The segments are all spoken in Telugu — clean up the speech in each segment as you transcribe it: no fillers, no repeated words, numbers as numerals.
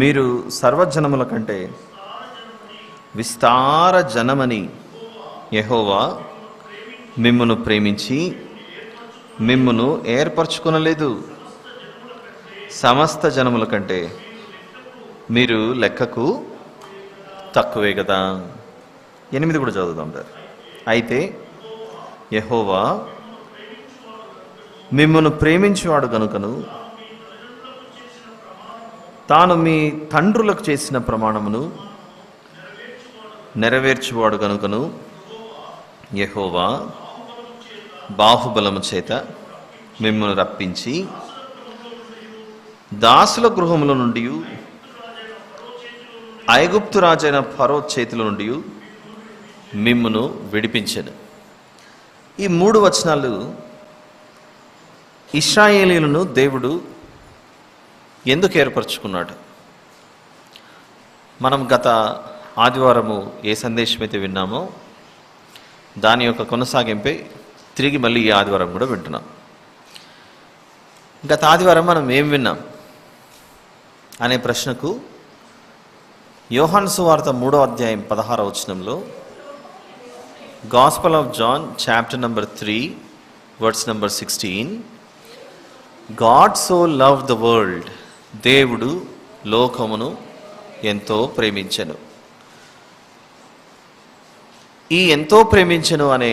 మీరు సర్వజనముల కంటే విస్తార జనమని యెహోవా మిమ్మును ప్రేమించి మిమ్మును ఏర్పరచుకొనలేదు. సమస్త జనముల కంటే మీరు లెక్కకు తక్కువే కదా. 8 కూడా చదువుదాం సార్. అయితే యెహోవా మిమ్మును ప్రేమించువాడు గనుకను తాను మీ తండ్రులకు చేసిన ప్రమాణమును నెరవేర్చువాడు గనుకను యెహోవా బాహుబలము చేత మిమ్మును రప్పించి దాసుల గృహముల నుండి ఐగుప్తు రాజైన ఫరో చేతుల నుండి మిమ్మును విడిపించెను. ఈ 3 వచనాలు ఇశ్రాయేలీయులను దేవుడు ఎందుకు ఏర్పరచుకున్నాడు? మనం గత ఆదివారము ఏ సందేశం అయితే విన్నామో దాని యొక్క కొనసాగింపై తిరిగి మళ్ళీ ఈ ఆదివారం కూడా వింటున్నాం. గత ఆదివారం మనం ఏం విన్నాం అనే ప్రశ్నకు యోహాను సువార్త 3వ అధ్యాయం 16వ వచనంలో gospel of John chapter number 3 verse number 16, God so love the world, దేవుడు లోకమును ఎంతో ప్రేమించెను. ఈ ఎంతో ప్రేమించెను అనే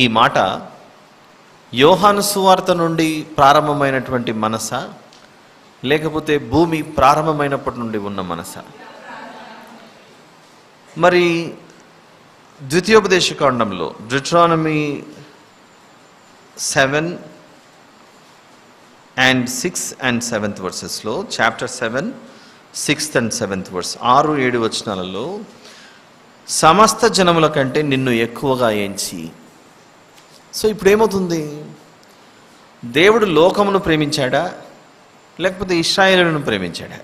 ఈ మాట యోహాను సువార్త నుండి ప్రారంభమైనటువంటి మనసా, లేకపోతే భూమి ప్రారంభమైనప్పటి నుండి ఉన్న మనసా? మరి ద్వితీయోపదేశకాండంలో డ్యూటెరానమీ 7 and 6 and 7th వర్సెస్లో chapter 7, 6th and 7th verse 6-7 వచనాలలో సమస్త జనముల కంటే నిన్ను ఎక్కువగా ఎంచి. సో ఇప్పుడు ఏమవుతుంది? దేవుడు లోకమును ప్రేమించాడా లేకపోతే ఇశ్రాయేలును ప్రేమించాడా?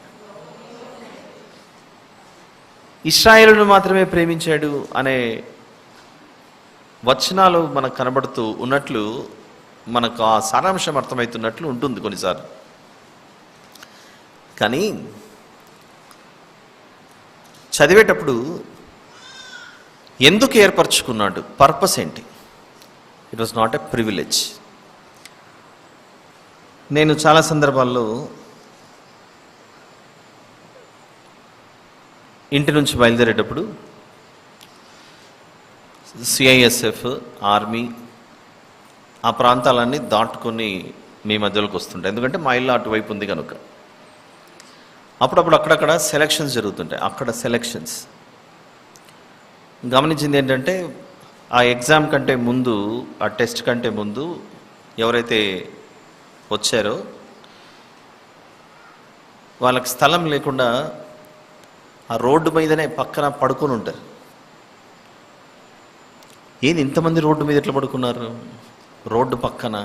ఇశ్రాయేలును మాత్రమే ప్రేమించాడు అనే వచనాలు మనకు కనబడుతూ ఉన్నట్లు మనకు ఆ సారాంశం అర్థమవుతున్నట్లు ఉంటుంది కొన్నిసార్లు. కానీ చదివేటప్పుడు ఎందుకు ఏర్పరచుకున్నాడు, పర్పస్ ఏంటి? It was not a privilege. నేను చాలా సందర్భాల్లో ఇంటి నుంచి బయలుదేరేటప్పుడు సిఐఎస్ఎఫ్, ఆర్మీ ఆ ప్రాంతాలన్నీ దాటుకొని మీ మధ్యలోకి వస్తుంటాయి. ఎందుకంటే మా ఇల్లు అటువైపు ఉంది కనుక. అప్పుడప్పుడు అక్కడక్కడ సెలక్షన్స్ జరుగుతుంటాయి. అక్కడ సెలక్షన్స్ గమనించింది ఏంటంటే ఆ ఎగ్జామ్ కంటే ముందు, ఆ టెస్ట్ కంటే ముందు ఎవరైతే వచ్చారో వాళ్ళకి స్థలం లేకుండా ఆ రోడ్డు మీదనే పక్కన పడుకొని ఉంటారు. ఏంది ఇంతమంది రోడ్డు మీద ఎట్లా పడుకున్నారు? రోడ్డు పక్కన.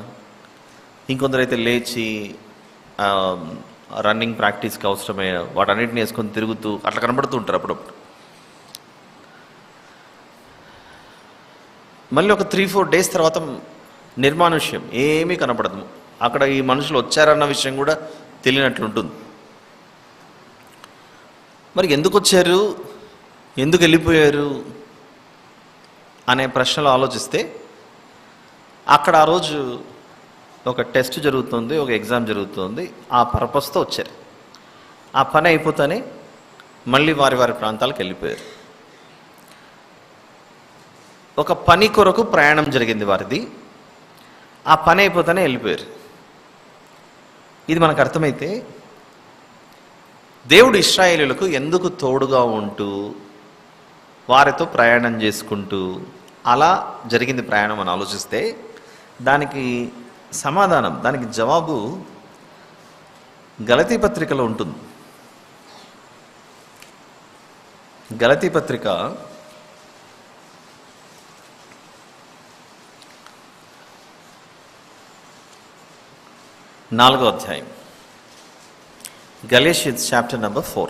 ఇంకొందరు అయితే లేచి రన్నింగ్ ప్రాక్టీస్కి అవసరమైన వాటన్నిటిని వేసుకొని తిరుగుతూ అట్లా కనబడుతూ ఉంటారు అప్పుడప్పుడు. మళ్ళీ ఒక 3-4 డేస్ తర్వాత నిర్మానుష్యం, ఏమీ కనపడదు. అక్కడ ఈ మనుషులు వచ్చారన్న విషయం కూడా తెలియనట్లుంటుంది. మరి ఎందుకు వచ్చారు, ఎందుకు వెళ్ళిపోయారు అనే ప్రశ్నలు ఆలోచిస్తే అక్కడ ఆ రోజు ఒక టెస్ట్ జరుగుతుంది, ఒక ఎగ్జామ్ జరుగుతుంది. ఆ పర్పస్తో వచ్చారు. ఆ పని అయిపోతానే మళ్ళీ వారి వారి ప్రాంతాలకు వెళ్ళిపోయారు. ఒక పని కొరకు ప్రయాణం జరిగింది వారిది. ఆ పని అయిపోతానే వెళ్ళిపోయారు. ఇది మనకు అర్థమైతే దేవుడు ఇశ్రాయేలీయులకు ఎందుకు తోడుగా ఉంటూ వారితో ప్రయాణం చేసుకుంటూ అలా జరిగింది ప్రయాణం అని ఆలోచిస్తే దానికి సమాధానం, దానికి జవాబు గలతీ పత్రికలో ఉంటుంది. గలతీ పత్రిక 4వ అధ్యాయం, Galatians chapter number 4.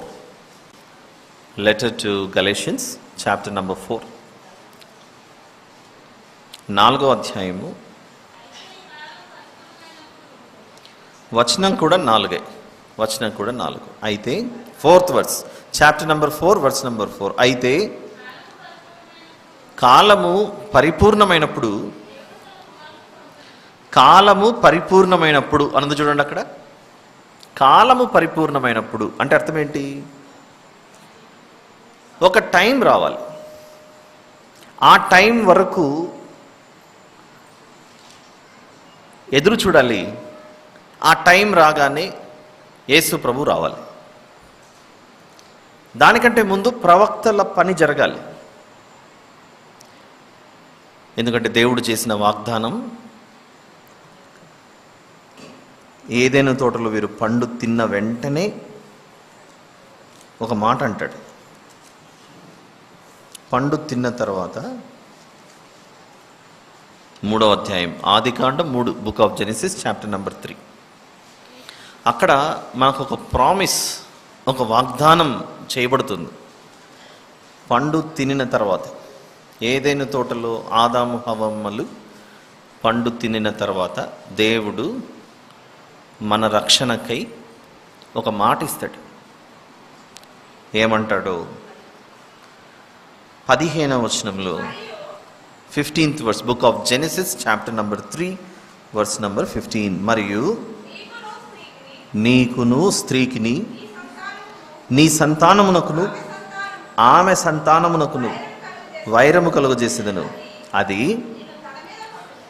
Letter to Galatians chapter number 4. 4వ అధ్యాయము వచనం కూడా 4. వచనం కూడా 4. అయితే 4th verse, chapter number 4 verse number 4. అయితే కాలము పరిపూర్ణమైనప్పుడు అన్నది చూడండి. అక్కడ కాలము పరిపూర్ణమైనప్పుడు అంటే అర్థం ఏంటి? ఒక టైం రావాలి, ఆ టైం వరకు ఎదురు చూడాలి. ఆ టైం రాగానే యేసు ప్రభు రావాలి. దానికంటే ముందు ప్రవక్తల పని జరగాలి. ఎందుకంటే దేవుడు చేసిన వాగ్దానం, ఏదైనా తోటలో వీరు పండు తిన్న వెంటనే ఒక మాట అంటాడు. పండు తిన్న తర్వాత 3వ అధ్యాయం ఆదికాండం 3, book of Genesis chapter number 3. అక్కడ మనకు ఒక ప్రామిస్, ఒక వాగ్దానం చేయబడుతుంది. పండు తినిన తర్వాత, ఏదైనా తోటలో ఆదాము హవ్వలు పండు తినిన తర్వాత దేవుడు మన రక్షణకై ఒక మాట ఇస్తాడు. ఏమంటాడో 15వ వచనంలో 15th verse, book of Genesis chapter number 3 verse number 15. మరియు నీకును స్త్రీకిని, నీ సంతానమునకును ఆమె సంతానమునకును వైరము కలుగజేసేదను,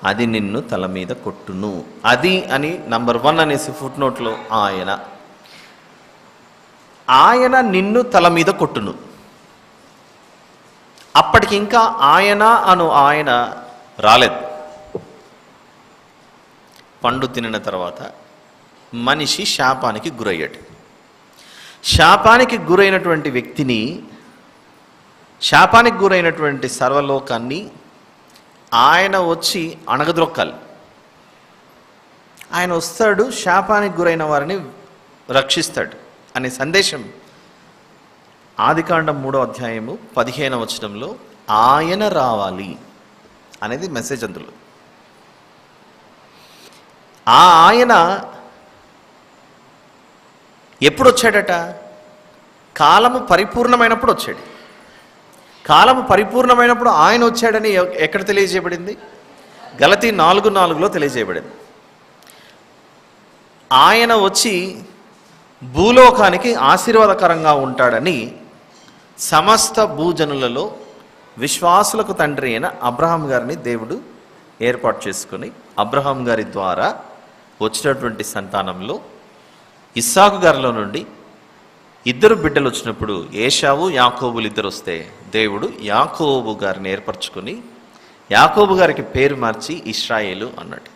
అది నిన్ను తల మీద కొట్టును. అది అని నంబర్ 1 అనేసి ఫుట్ నోట్లో ఆయన నిన్ను తల మీద కొట్టును. అప్పటికి ఇంకా ఆయన రాలేదు. పండు తినిన తర్వాత మనిషి శాపానికి గురయ్యాడు. శాపానికి గురైనటువంటి వ్యక్తిని, శాపానికి గురైనటువంటి సర్వలోకాన్ని ఆయన వచ్చి అణగద్రొక్కాలి. ఆయన వస్తాడు, శాపానికి గురైన వారిని రక్షిస్తాడు అనే సందేశం ఆదికాండం 3వ అధ్యాయము 15వ వచనంలో ఆయన రావాలి అనేది మెసేజ్. అందులో ఆ ఆయన ఎప్పుడు వచ్చాడట? కాలము పరిపూర్ణమైనప్పుడు వచ్చాడు. కాలము పరిపూర్ణమైనప్పుడు ఆయన వచ్చాడని ఎక్కడ తెలియజేయబడింది? గలతీ 4:4లో తెలియజేయబడింది. ఆయన వచ్చి భూలోకానికి ఆశీర్వాదకరంగా ఉంటాడని సమస్త భూజనులలో విశ్వాసులకు తండ్రి అయిన అబ్రహాం గారిని దేవుడు ఏర్పాటు చేసుకుని, అబ్రహాం గారి ద్వారా వచ్చినటువంటి సంతానంలో ఇస్సాకు గారిలో నుండి 2 బిడ్డలు వచ్చినప్పుడు, ఏశావు యాకోబులు 2 వస్తే దేవుడు యాకోబు గారిని ఏర్పరచుకొని యాకోబు గారికి పేరు మార్చి ఇశ్రాయేలు అన్నాడు.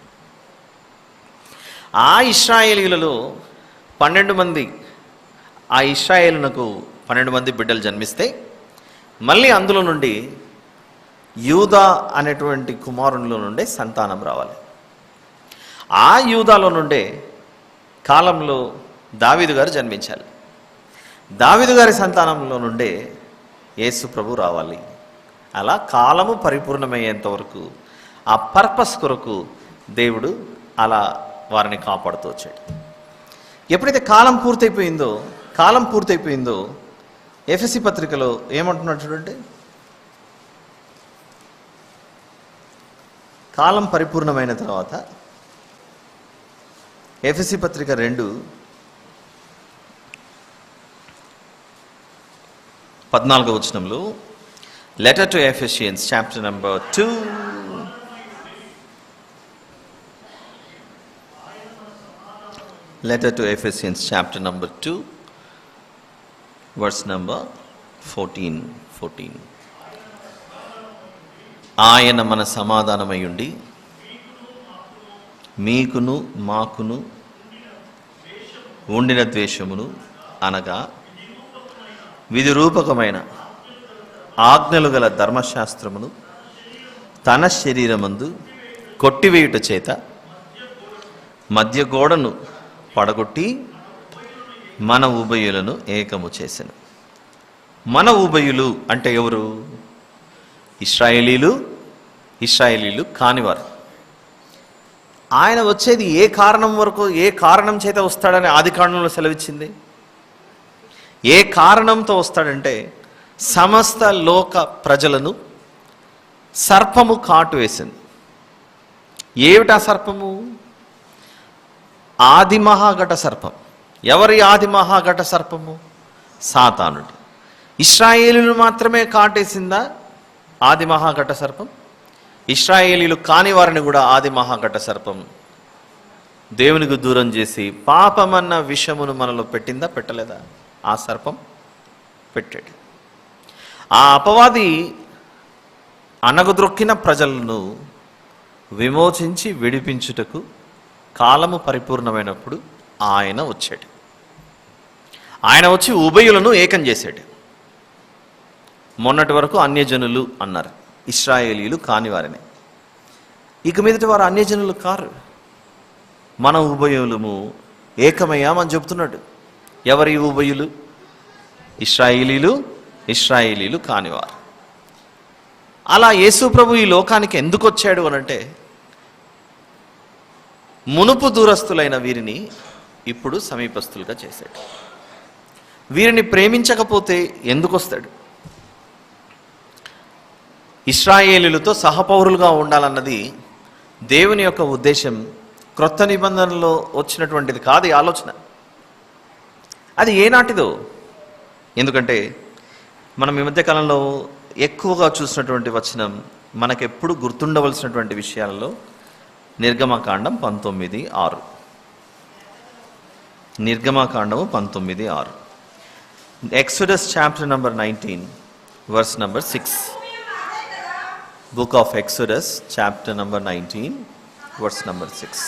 ఆ ఇశ్రాయేలీలలో 12 మంది, ఆ ఇశ్రాయేలునకు 12 మంది బిడ్డలు జన్మిస్తే మళ్ళీ అందులో నుండి యూదా అనేటువంటి కుమారునిలో నుండే సంతానం రావాలి. ఆ యూదాలో నుండే కాలంలో దావీదు గారు జన్మించాలి. దావీదు గారి సంతానంలో నుండే యేసు ప్రభు రావాలి. అలా కాలము పరిపూర్ణమయ్యేంత వరకు ఆ పర్పస్ కొరకు దేవుడు అలా వారిని కాపాడుతూ వచ్చాడు. ఎప్పుడైతే కాలం పూర్తయిపోయిందో ఎఫెసీ పత్రికలో ఏమంటున్నాడు చూడండి. కాలం పరిపూర్ణమైన తర్వాత ఎఫెసీ పత్రిక 2:14 వచనంలో, letter to Ephesians chapter number 2 letter to Ephesians chapter number 2 verse number 14. ఆయన మన సమాధానమై ఉండి మీకును మాకును ఉండిన ద్వేషమును అనగా విధిరూపకమైన ఆజ్ఞలు గల ధర్మశాస్త్రమును తన శరీరమందు కొట్టివేయుట చేత మధ్య గోడను పడగొట్టి మన ఉభయులను ఏకము చేసెను. మన ఉభయులు అంటే ఎవరు? ఇశ్రాయేలీలు కానివారు. ఆయన వచ్చేది ఏ కారణం వరకు, ఏ కారణం చేత వస్తాడని ఆది కాండంలో సెలవిచ్చింది. ఏ కారణంతో వస్తాడంటే సమస్త లోక ప్రజలను సర్పము కాటు వేసింది. ఏమిటా సర్పము? ఆది మహాఘట సర్పం. ఎవరి ఆది మహాఘట సర్పము? సాతానుడు. ఇశ్రాయేలీలు మాత్రమే కాటేసిందా ఆది మహాఘట సర్పం? ఇశ్రాయేలీలు కాని వారిని కూడా ఆది మహాఘట సర్పం దేవునికి దూరం చేసి పాపమన్న విషమును మనలో పెట్టిందా, పెట్టలేదా? ఆ సర్పం పెట్టాడు. ఆ అపవాది అనగదొక్కిన ప్రజలను విమోచించి విడిపించుటకు కాలము పరిపూర్ణమైనప్పుడు ఆయన వచ్చాడు. ఆయన వచ్చి ఉభయులను ఏకం చేశాడు. మొన్నటి వరకు అన్యజనులు అన్నారు, ఇశ్రాయేలీలు కాని వారిని. ఇక మీదటి వారు అన్యజనులు కారు, మన ఉభయులము ఏకమయ్యామని చెబుతున్నాడు. ఎవరి ఉభయులు? ఇశ్రాయేలీలు, ఇశ్రాయేలీలు కానివారు. అలా యేసు ప్రభు ఈ లోకానికి ఎందుకు వచ్చాడు అనంటే, మునుపు దూరస్తులైన వీరిని ఇప్పుడు సమీపస్తులుగా చేశాడు. వీరిని ప్రేమించకపోతే ఎందుకు వస్తాడు? ఇశ్రాయేలీలతో సహపౌరులుగా ఉండాలన్నది దేవుని యొక్క ఉద్దేశం. క్రొత్త నిబంధనలో వచ్చినటువంటిది కాదు ఈ ఆలోచన. అది ఏనాటిదో. ఎందుకంటే మనం ఈ మధ్యకాలంలో ఎక్కువగా చూసినటువంటి వచనం, మనకెప్పుడు గుర్తుండవలసినటువంటి విషయాలలో నిర్గమకాండం 19:6. నిర్గమకాండము 19:6. Exodus chapter number 19 verse number 6. Book of Exodus chapter number 19 verse number 6.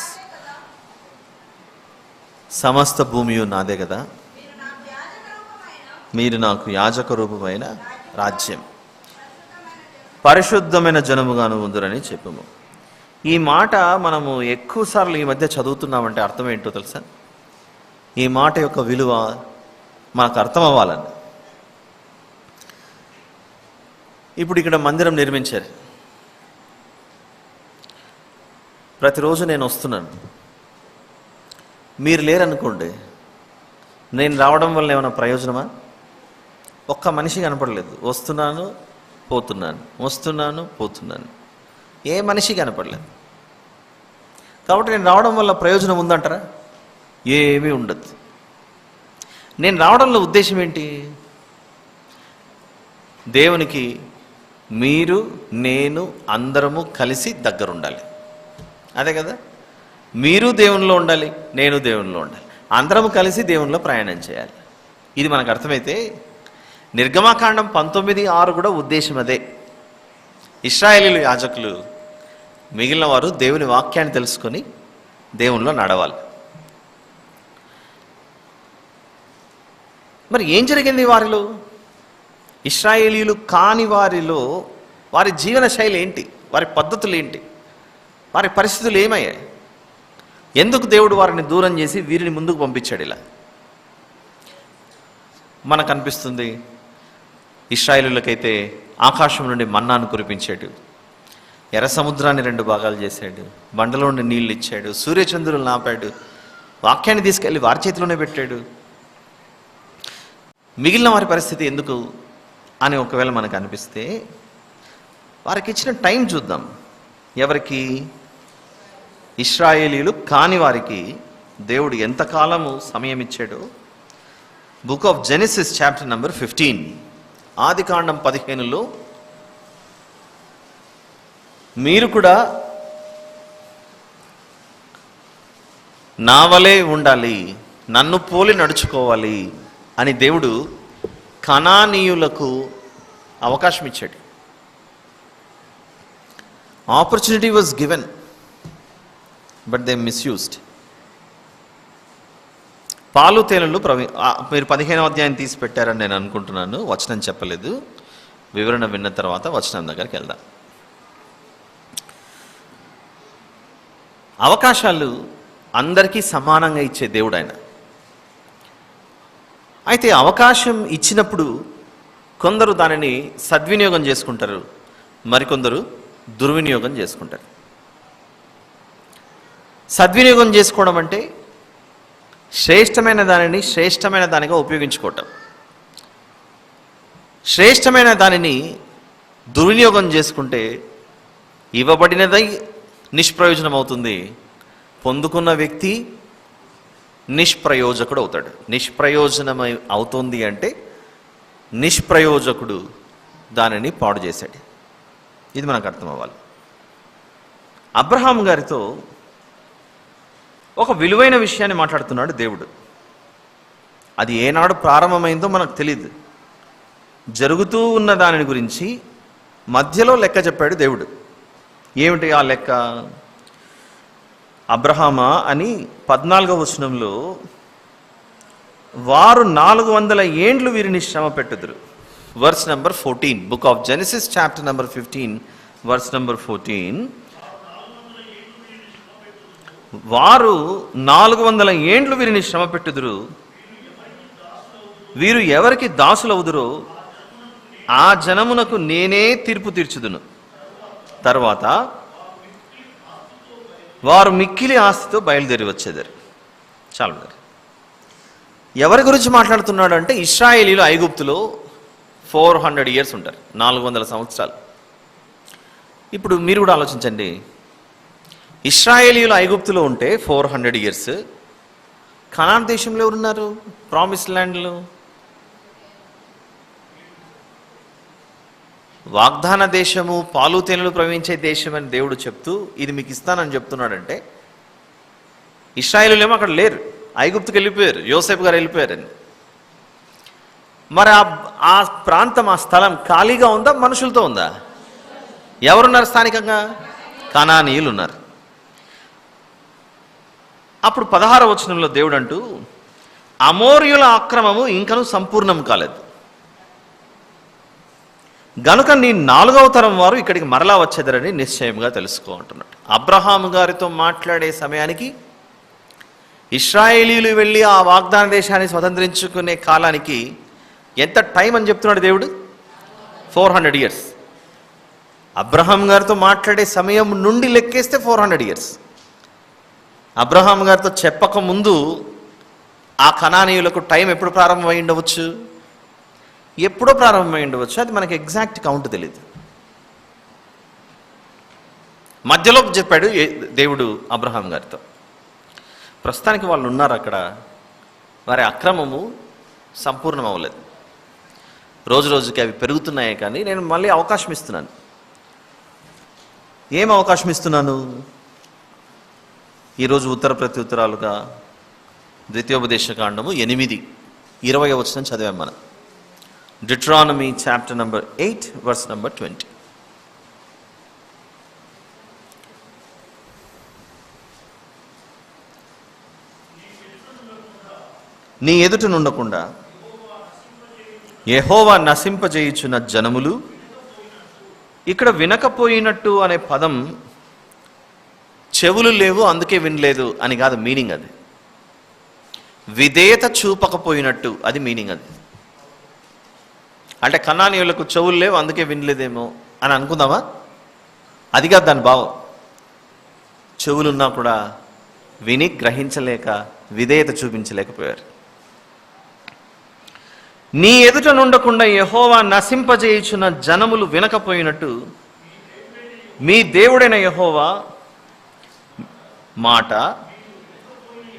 సమస్త భూమియు నాదే కదా, మీరు నాకు యాజక రూపమైన రాజ్యం, పరిశుద్ధమైన జనముగాను ఉందురని చెప్పము. ఈ మాట మనము ఎక్కువసార్లు ఈ మధ్య చదువుతున్నామంటే అర్థం ఏంటో తెలుసా? ఈ మాట యొక్క విలువ మనకు అర్థం అవ్వాలని. ఇప్పుడు ఇక్కడ మందిరం నిర్మించారు. ప్రతిరోజు నేను వస్తున్నాను, మీరు లేరనుకోండి, నేను రావడం వల్ల ఏమైనా ప్రయోజనమా? ఒక్క మనిషి కనపడలేదు. వస్తున్నాను పోతున్నాను, వస్తున్నాను పోతున్నాను, ఏ మనిషి కనపడలేదు. కాబట్టి నేను రావడం వల్ల ప్రయోజనం ఉందంటారా? ఏమీ ఉండదు. నేను రావడంలో ఉద్దేశం ఏంటి? దేవునికి మీరు నేను అందరము కలిసి దగ్గరుండాలి. అదే కదా, మీరు దేవునిలో ఉండాలి, నేను దేవునిలో ఉండాలి, అందరము కలిసి దేవునిలో ప్రయాణం చేయాలి. ఇది మనకు అర్థమైతే నిర్గమకాండం 19:6 కూడా ఉద్దేశం అదే. ఇశ్రాయేలీలు యాజకులు, మిగిలిన వారు దేవుని వాక్యాన్ని తెలుసుకొని దేవునిలో నడవాలి. మరి ఏం జరిగింది వారిలో? ఇశ్రాయేలీలు కాని వారిలో వారి జీవన శైలి ఏంటి? వారి పద్ధతులు ఏంటి? వారి పరిస్థితులు ఏమయ్యాయి? ఎందుకు దేవుడు వారిని దూరం చేసి వీరిని ముందుకు పంపించాడు? ఇలా మనకు అనిపిస్తుంది, ఇశ్రాయేలులకైతే ఆకాశం నుండి మన్నాను కురిపించాడు, ఎర్ర సముద్రాన్ని 2 భాగాలు చేశాడు, బండలో నుండి నీళ్ళు ఇచ్చాడు, సూర్యచంద్రులు నాపాడు, వాక్యాన్ని తీసుకెళ్ళి వారి చేతిలోనే పెట్టాడు. మిగిలిన వారి పరిస్థితి ఎందుకు అని ఒకవేళ మనకు అనిపిస్తే, వారికి ఇచ్చిన టైం చూద్దాం. ఎవరికి? ఇశ్రాయేలీలు కాని వారికి దేవుడు ఎంతకాలము సమయం ఇచ్చాడో. Book of Genesis chapter number 15, ఆది కాండం 15లో, మీరు కూడా నా వలే ఉండాలి, నన్ను పోలి నడుచుకోవాలి అని దేవుడు కనానీయులకు అవకాశం ఇచ్చాడు. Opportunity was given, but they misused. పాలు తేనెలు మీరు 15వ అధ్యాయం తీసి పెట్టారని నేను అనుకుంటున్నాను. వచనం చెప్పలేదు, వివరణ విన్న తర్వాత వచనం దగ్గరికి వెళ్దాం. అవకాశాలు అందరికీ సమానంగా ఇచ్చే దేవుడు ఆయన. అయితే అవకాశం ఇచ్చినప్పుడు కొందరు దానిని సద్వినియోగం చేసుకుంటారు, మరికొందరు దుర్వినియోగం చేసుకుంటారు. సద్వినియోగం చేసుకోవడం అంటే శ్రేష్టమైన దానిని శ్రేష్టమైన దానిగా ఉపయోగించుకోవటం. శ్రేష్టమైన దానిని దుర్వినియోగం చేసుకుంటే ఇవ్వబడినదై నిష్ప్రయోజనం అవుతుంది, పొందుకున్న వ్యక్తి నిష్ప్రయోజకుడు అవుతాడు. నిష్ప్రయోజనమై అవుతుంది అంటే నిష్ప్రయోజకుడు దానిని పాడు చేశాడు. ఇది మనకు అర్థం అవ్వాలి. అబ్రహాం గారితో ఒక విలువైన విషయాన్ని మాట్లాడుతున్నాడు దేవుడు. అది ఏనాడు ప్రారంభమైందో మనకు తెలియదు. జరుగుతూ ఉన్న దాని గురించి మధ్యలో లెక్క చెప్పాడు దేవుడు. ఏమిటి ఆ లెక్క? అబ్రహామా అని 14వ వచనంలో, వారు 400 ఏండ్లు వీరిని శ్రమ పెట్టుదురు. Verse number 14, book of Genesis chapter number 15 verse number 14. వారు 400 ఏండ్లు వీరిని శ్రమ పెట్టుదురు, వీరు ఎవరికి దాసులవుదురో ఆ జనమునకు నేనే తీర్పు తీర్చుదును. తర్వాత వారు మిక్కిలి ఆస్తితో బయలుదేరి వచ్చేదారు. చాలా ఎవరి గురించి మాట్లాడుతున్నాడు అంటే, ఇశ్రాయేలీలు ఐగుప్తులో 400 ఇయర్స్ ఉంటారు, 400 సంవత్సరాలు. ఇప్పుడు మీరు కూడా ఆలోచించండి, ఇశ్రాయేలీలు ఐగుప్తులో ఉంటే 400 ఇయర్స్, కనాన్ దేశంలో ఎవరున్నారు? ప్రామిస్ ల్యాండ్లో, వాగ్దాన దేశము, పాలు తేనెలు ప్రవహించే దేశం అని దేవుడు చెప్తూ ఇది మీకు ఇస్తానని చెప్తున్నాడంటే, ఇశ్రాయేలీలేమో అక్కడ లేరు, ఐగుప్తుకి వెళ్ళిపోయారు, యోసేపు గారు వెళ్ళిపోయారని. మరి ఆ ప్రాంతం, ఆ స్థలం ఖాళీగా ఉందా, మనుషులతో ఉందా? ఎవరున్నారు స్థానికంగా? కనానీయులు ఉన్నారు. అప్పుడు 16వ వచనంలో దేవుడు అంటూ, అమోరీయుల అక్రమము ఇంకనూ సంపూర్ణం కాలేదు గనుక నీ 4వ తరం వారు ఇక్కడికి మరలా వచ్చేదరని నిశ్చయంగా తెలుసుకో అంటున్నాడు. అబ్రహాము గారితో మాట్లాడే సమయానికి, ఇశ్రాయేలీలు వెళ్ళి ఆ వాగ్దాన దేశాన్ని స్వతంత్రించుకునే కాలానికి ఎంత టైం అని చెప్తున్నాడు దేవుడు? 400 ఇయర్స్. అబ్రహాం గారితో మాట్లాడే సమయం నుండి లెక్కేస్తే 400 ఇయర్స్. అబ్రహాం గారితో చెప్పక ముందు ఆ కనానీయులకు టైం ఎప్పుడు ప్రారంభమై ఉండవచ్చు? ఎప్పుడో ప్రారంభమై ఉండవచ్చు, అది మనకి ఎగ్జాక్ట్ కౌంట్ తెలియదు. మధ్యలో చెప్పాడు దేవుడు అబ్రహాం గారితో. ప్రస్తుతానికి వాళ్ళు ఉన్నారు అక్కడ, వారి అక్రమము సంపూర్ణం అవ్వలేదు, రోజు రోజుకి అవి పెరుగుతున్నాయే. కానీ నేను మళ్ళీ అవకాశం ఇస్తున్నాను. ఏం అవకాశం ఇస్తున్నాను? ఈరోజు ఉత్తర ప్రతి ఉత్తరాలుగా ద్వితీయోపదేశకాండము 8:20 వచనం చదివాం మనం. Deuteronomy chapter number 8 verse number 20. నీ ఎదుట నుండకుండా యెహోవా నశింపజేయుచున్న జనములు. ఇక్కడ వినకపోయినట్టు అనే పదం చెవులు లేవు అందుకే వినలేదు అని కాదు మీనింగ్. అది విధేయత చూపకపోయినట్టు, అది మీనింగ్. అది అంటే కనానీయులకు చెవులు లేవు అందుకే వినలేదేమో అని అనుకుందామా? అది కాదు దాని భావం. చెవులున్నా కూడా విని గ్రహించలేక విధేయత చూపించలేకపోయారు. నీ ఎదుట నుండకుండా యెహోవా నశింపజేయుచున్న జనములు వినకపోయినట్టు మీ దేవుడైన యెహోవా మాట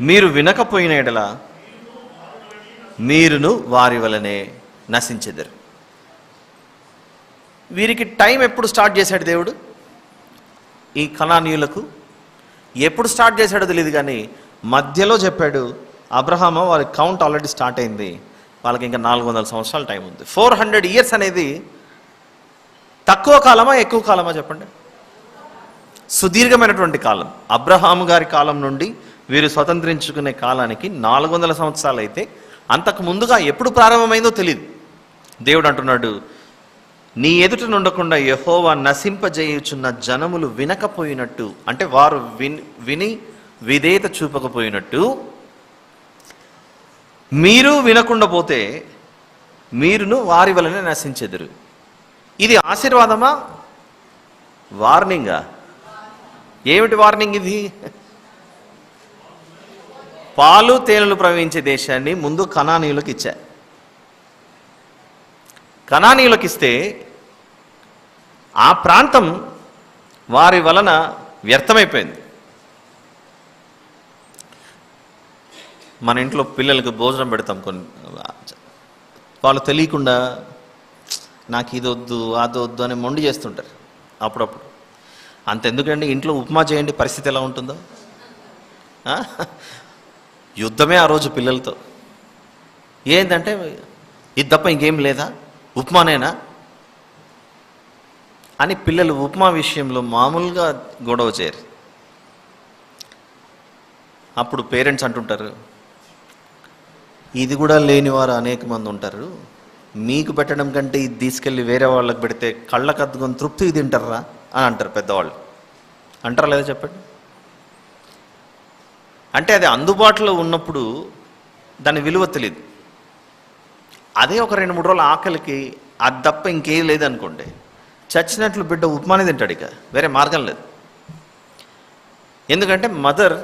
మీరు వినకపోయిన ఎడల మీరును వారి వలనే నశించెదరు. వీరికి టైం ఎప్పుడు స్టార్ట్ చేశాడు దేవుడు? ఈ కనానీయులకు ఎప్పుడు స్టార్ట్ చేశాడో తెలియదు, కానీ మధ్యలో చెప్పాడు, అబ్రహాము వారి కౌంట్ ఆల్రెడీ స్టార్ట్ అయింది, వాళ్ళకి ఇంకా 400 సంవత్సరాల టైం ఉంది. 400 ఇయర్స్ అనేది తక్కువ కాలమా ఎక్కువ కాలమా చెప్పండి? సుదీర్ఘమైనటువంటి కాలం. అబ్రహాము గారి కాలం నుండి వీరు స్వతంత్రించుకునే కాలానికి 400 సంవత్సరాలు అయితే, అంతకు ముందుగా ఎప్పుడు ప్రారంభమైందో తెలియదు. దేవుడు అంటున్నాడు, నీ ఎదుట నుండకుండా యెహోవా నశింపజేయుచున్న జనములు వినకపోయినట్టు, అంటే వారు విని విధేయత చూపకపోయినట్టు, మీరు వినకుండా పోతే మీరును వారి వలనే నశించెదరు. ఇది ఆశీర్వాదమా వార్నింగా? ఏమిటి వార్నింగ్ ఇది? పాలు తేనెలు ప్రవహించే దేశాన్ని ముందు కనానీయులకు ఇచ్చారు. కనానీయులకు ఇస్తే ఆ ప్రాంతం వారి వలన వ్యర్థమైపోయింది. మన ఇంట్లో పిల్లలకు భోజనం పెడతాం, కొన్ని వాళ్ళు తెలియకుండా నాకు ఇది వద్దు అది వద్దు అని మొండి చేస్తుంటారు అప్పుడప్పుడు. అంతెందుకండి, ఇంట్లో ఉప్మా చేయండి, పరిస్థితి ఎలా ఉంటుందో. యుద్ధమే ఆ రోజు పిల్లలతో. ఏంటంటే ఇది తప్ప ఇంకేం లేదా, ఉప్మానేనా అని పిల్లలు ఉప్మా విషయంలో మామూలుగా గొడవ చేయరు. అప్పుడు పేరెంట్స్ అంటుంటారు, ఇది కూడా లేనివారు అనేక మంది ఉంటారు, మీకు పెట్టడం కంటే ఇది తీసుకెళ్ళి వేరే వాళ్ళకి పెడితే కళ్ళకు అద్దుకొని తృప్తి తింటారా అని అంటారు పెద్దవాళ్ళు. అంటారా లేదా చెప్పండి? అంటే అది అందుబాటులో ఉన్నప్పుడు దాని విలువ తెలియదు. అదే ఒక 2-3 రోజుల ఆకలికి అది తప్ప ఇంకేం లేదనుకోండి, చచ్చినట్లు బిడ్డ ఉప్మానే తింటాడు, ఇక వేరే మార్గం లేదు. ఎందుకంటే మదర్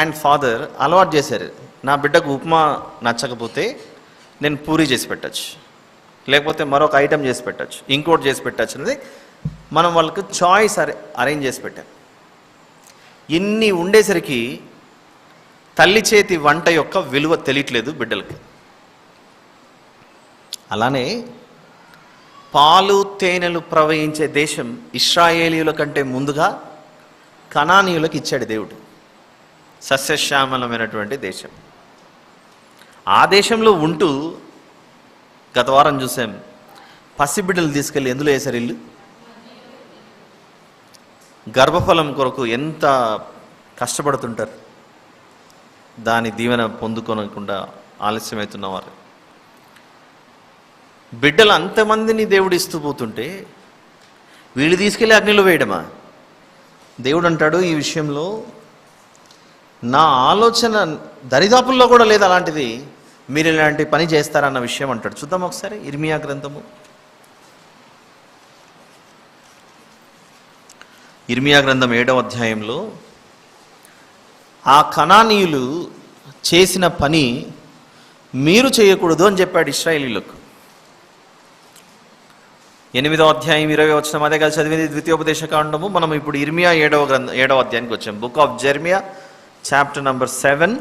అండ్ ఫాదర్ అలవాటు చేశారు, నా బిడ్డకు ఉప్మా నచ్చకపోతే నేను పూరీ చేసి పెట్టచ్చు, లేకపోతే మరొక ఐటెం చేసి పెట్టచ్చు, ఇంకోటి చేసి పెట్టచ్చు అనేది మనం వాళ్ళకి చాయిస్ అరేంజ్ చేసి పెట్టాం. ఇన్ని ఉండేసరికి తల్లి చేతి వంట యొక్క విలువ తెలియట్లేదు బిడ్డలకి. అలానే పాలు తేనెలు ప్రవహించే దేశం ఇశ్రాయేలీయుల కంటే ముందుగా కనానీయులకు ఇచ్చాడు దేవుడు, సస్యశ్యామలమైనటువంటి దేశం. ఆ దేశంలో ఉంటూ గత వారం చూసాం, పసిబిడ్డలు తీసుకెళ్ళి ఎందులో వేశారు? ఇల్లు గర్భఫలం కొరకు ఎంత కష్టపడుతుంటారు, దాని దీవెన పొందుకోనకుండా ఆలస్యమవుతున్నవారు. బిడ్డలు అంతమందిని దేవుడు ఇస్తూ పోతుంటే వీళ్ళు తీసుకెళ్ళి అగ్నిలో వేయడమా? దేవుడు అంటాడు, ఈ విషయంలో నా ఆలోచన దరిదాపుల్లో కూడా లేదు అలాంటిది, మీరు ఇలాంటి పని చేస్తారన్న విషయం అంటాడు. చూద్దాం ఒకసారి ఇర్మియా గ్రంథము. ఇర్మియా గ్రంథం 7వ అధ్యాయంలో ఆ కనానీయులు చేసిన పని మీరు చేయకూడదు అని చెప్పాడు ఇశ్రాయేలీయులకు. 8వ అధ్యాయం 20వ వచనం, అదే కలిసి చదివింది ద్వితీయోపదేశ కాండము. మనం ఇప్పుడు ఇర్మియా 7వ అధ్యాయానికి వచ్చాం. Book of Jeremiah chapter number 7.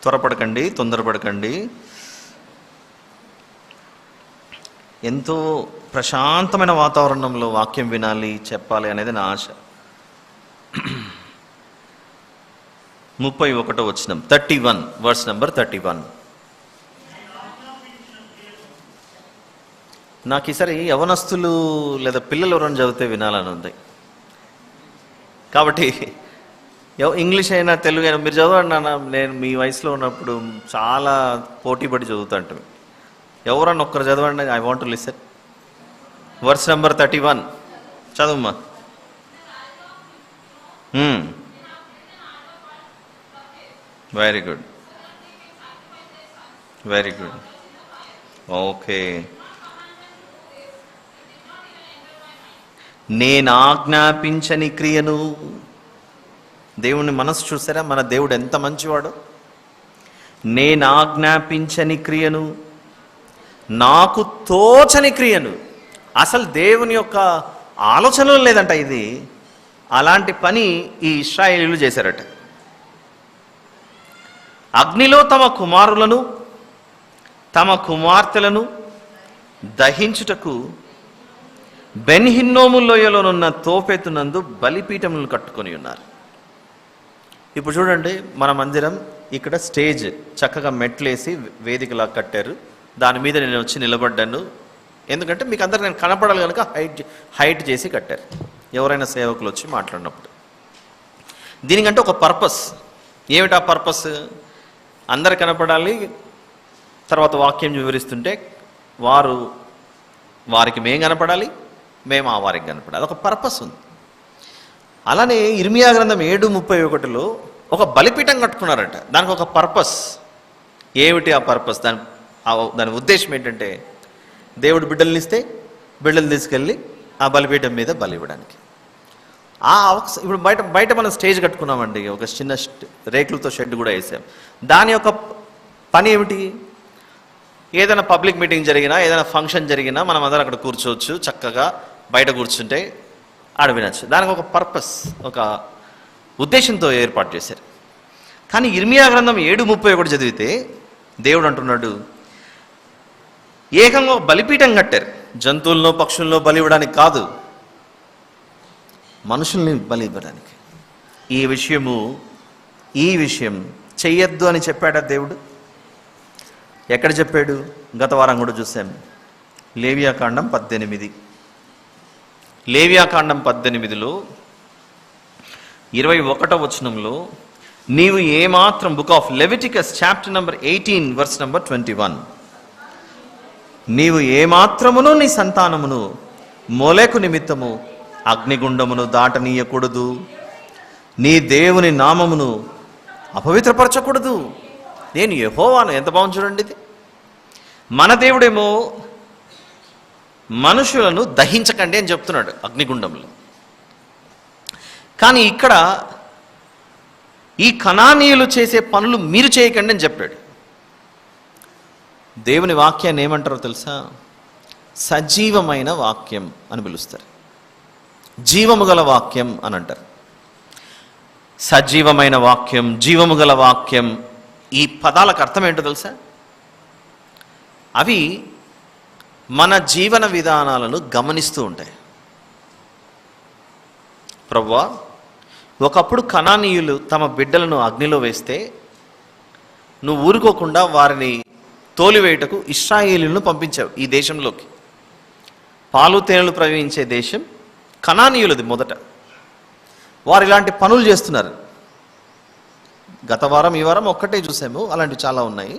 త్వరపడకండి, తొందరపడకండి. ఎంతో ప్రశాంతమైన వాతావరణంలో వాక్యం వినాలి, చెప్పాలి అనేది నా ఆశ. 31వ వచనం, 31, వర్స్ నంబర్ 31. నాకు ఈసారి యవనస్తులు లేదా పిల్లలు ఎవరైనా చదివితే వినాలని ఉంది. కాబట్టి ఇంగ్లీష్ అయినా తెలుగు అయినా మీరు చదవండి అన్న. నేను మీ వయసులో ఉన్నప్పుడు చాలా పోటీ పడి చదువుతాంట. ఎవరన్నా ఒక్కరు చదవండి, I want to listen. Verse number 31 చదువుమా. Very good, very good, okay. నేను ఆజ్ఞాపించని క్రియను, దేవుని మనసు చూసారా? మన దేవుడు ఎంత మంచివాడు. నేను ఆజ్ఞాపించని క్రియను, నాకు తోచని క్రియను, అసలు దేవుని యొక్క ఆలోచనలు లేదంట ఇది. అలాంటి పని ఈ ఇశ్రాయేలీయులు చేశారట. అగ్నిలో తమ కుమారులను తమ కుమార్తెలను దహించుటకు బెన్ హిన్నోము లోయలోనున్న తోఫెతునందు బలిపీఠములను కట్టుకొని ఉన్నారు. ఇప్పుడు చూడండి, మన మందిరం ఇక్కడ స్టేజ్ చక్కగా మెట్లేసి వేదికలా కట్టారు. దాని మీద నేను వచ్చి నిలబడ్డాను. ఎందుకంటే మీకు అందరికి నేను కనపడాలి కనుక హైట్ చేసి కట్టారు, ఎవరైనా సేవకులు వచ్చి మాట్లాడినప్పుడు. దీనికంటే ఒక పర్పస్. ఏమిటా పర్పస్? అందరు కనపడాలి, తర్వాత వాక్యం వివరిస్తుంటే వారికి మేము కనపడాలి, మేము ఆ వారికి కనపడాలి. అదొక పర్పస్ ఉంది. అలానే ఇర్మియా గ్రంథం 7:31లో ఒక బలిపీఠం కట్టుకున్నారట. దానికి ఒక పర్పస్. ఏమిటి ఆ పర్పస్? దాని ఉద్దేశం ఏంటంటే, దేవుడు బిడ్డల్ని ఇస్తే బిడ్డలు తీసుకెళ్ళి ఆ బలిపీఠం మీద బలి ఇవ్వడానికి. ఇప్పుడు బయట బయట మనం స్టేజ్ కట్టుకున్నామండి, ఒక చిన్న రేకులతో షెడ్ కూడా వేసాం. దాని యొక్క పని ఏమిటి? ఏదైనా పబ్లిక్ మీటింగ్ జరిగినా, ఏదైనా ఫంక్షన్ జరిగినా మనం అందరం అక్కడ కూర్చోవచ్చు, చక్కగా బయట కూర్చుంటే ఆడ వినొచ్చు. దానికి ఒక పర్పస్, ఒక ఉద్దేశంతో ఏర్పాటు చేశారు. కానీ ఇర్మియా గ్రంథం 7:31 చదివితే దేవుడు అంటున్నాడు, ఏకంగా బలిపీఠం కట్టారు, జంతువులను పక్షులను బలి ఇవ్వడానికి కాదు, మనుషుల్ని బలి ఇవ్వడానికి. ఈ విషయం చెయ్యొద్దు అని చెప్పాడా దేవుడు? ఎక్కడ చెప్పాడు? గత వారం కూడా చూసాం. లేవియాకాండం 18. లేవియాకాండం 18లో 21వ వచనంలో, నీవు ఏమాత్రం, book of Leviticus chapter number 18 verse number 21, నీవు ఏమాత్రమును నీ సంతానమును మొలెకు నిమిత్తము అగ్నిగుండమును దాటనీయకూడదు, నీ దేవుని నామమును అపవిత్రపరచకూడదు. నేను యెహోవాను. ఎంత బాగుంది చూడండి ఇది. మన దేవుడేమో మనుషులను దహించకండి అని చెప్తున్నాడు అగ్నిగుండంలో. కానీ ఇక్కడ ఈ కనానీయులు చేసే పనులు మీరు చేయకండి అని చెప్పాడు. దేవుని వాక్యాన్ని ఏమంటారో తెలుసా? సజీవమైన వాక్యం అని పిలుస్తారు, జీవము గల వాక్యం అని అంటారు. సజీవమైన వాక్యం, జీవము గల వాక్యం, ఈ పదాలకు అర్థం ఏంటో తెలుసా? అవి మన జీవన విధానాలను గమనిస్తూ ఉంటాయి. ప్రభువా, ఒకప్పుడు కనానీయులు తమ బిడ్డలను అగ్నిలో వేస్తే నువ్వు ఊరుకోకుండా వారిని తోలివేయుటకు ఇశ్రాయేలీయులను పంపించావు ఈ దేశంలోకి. పాలు తేనెలు ప్రవహించే దేశం కనానీయులది మొదట. వారు ఇలాంటి పనులు చేస్తున్నారు. గత వారం ఈ వారం ఒక్కటే చూసాము, అలాంటివి చాలా ఉన్నాయి.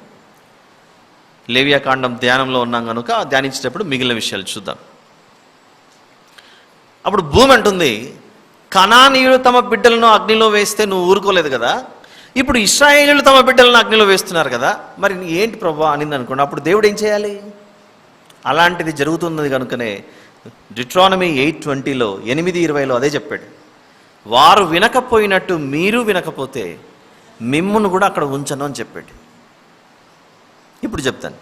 లేవియాకాండం ధ్యానంలో ఉన్నాం కనుక ధ్యానించేటప్పుడు మిగిలిన విషయాలు చూద్దాం. అప్పుడు భూమి అంటుంది, కనానీయులు తమ బిడ్డలను అగ్నిలో వేస్తే నువ్వు ఊరుకోలేదు కదా, ఇప్పుడు ఇశ్రాయేలీయులు తమ బిడ్డలను అగ్నిలో వేస్తున్నారు కదా, మరి ఏంటి ప్రభువా అనింది అనుకోండి. అప్పుడు దేవుడు ఏం చేయాలి? అలాంటిది జరుగుతున్నది కనుకనే డిట్రానమీ 8:20లో 8:20లో అదే చెప్పాడు. వారు వినకపోయినట్టు మీరు వినకపోతే మిమ్మును కూడా అక్కడ ఉంచను అని చెప్పాడు. ఇప్పుడు చెప్తాను.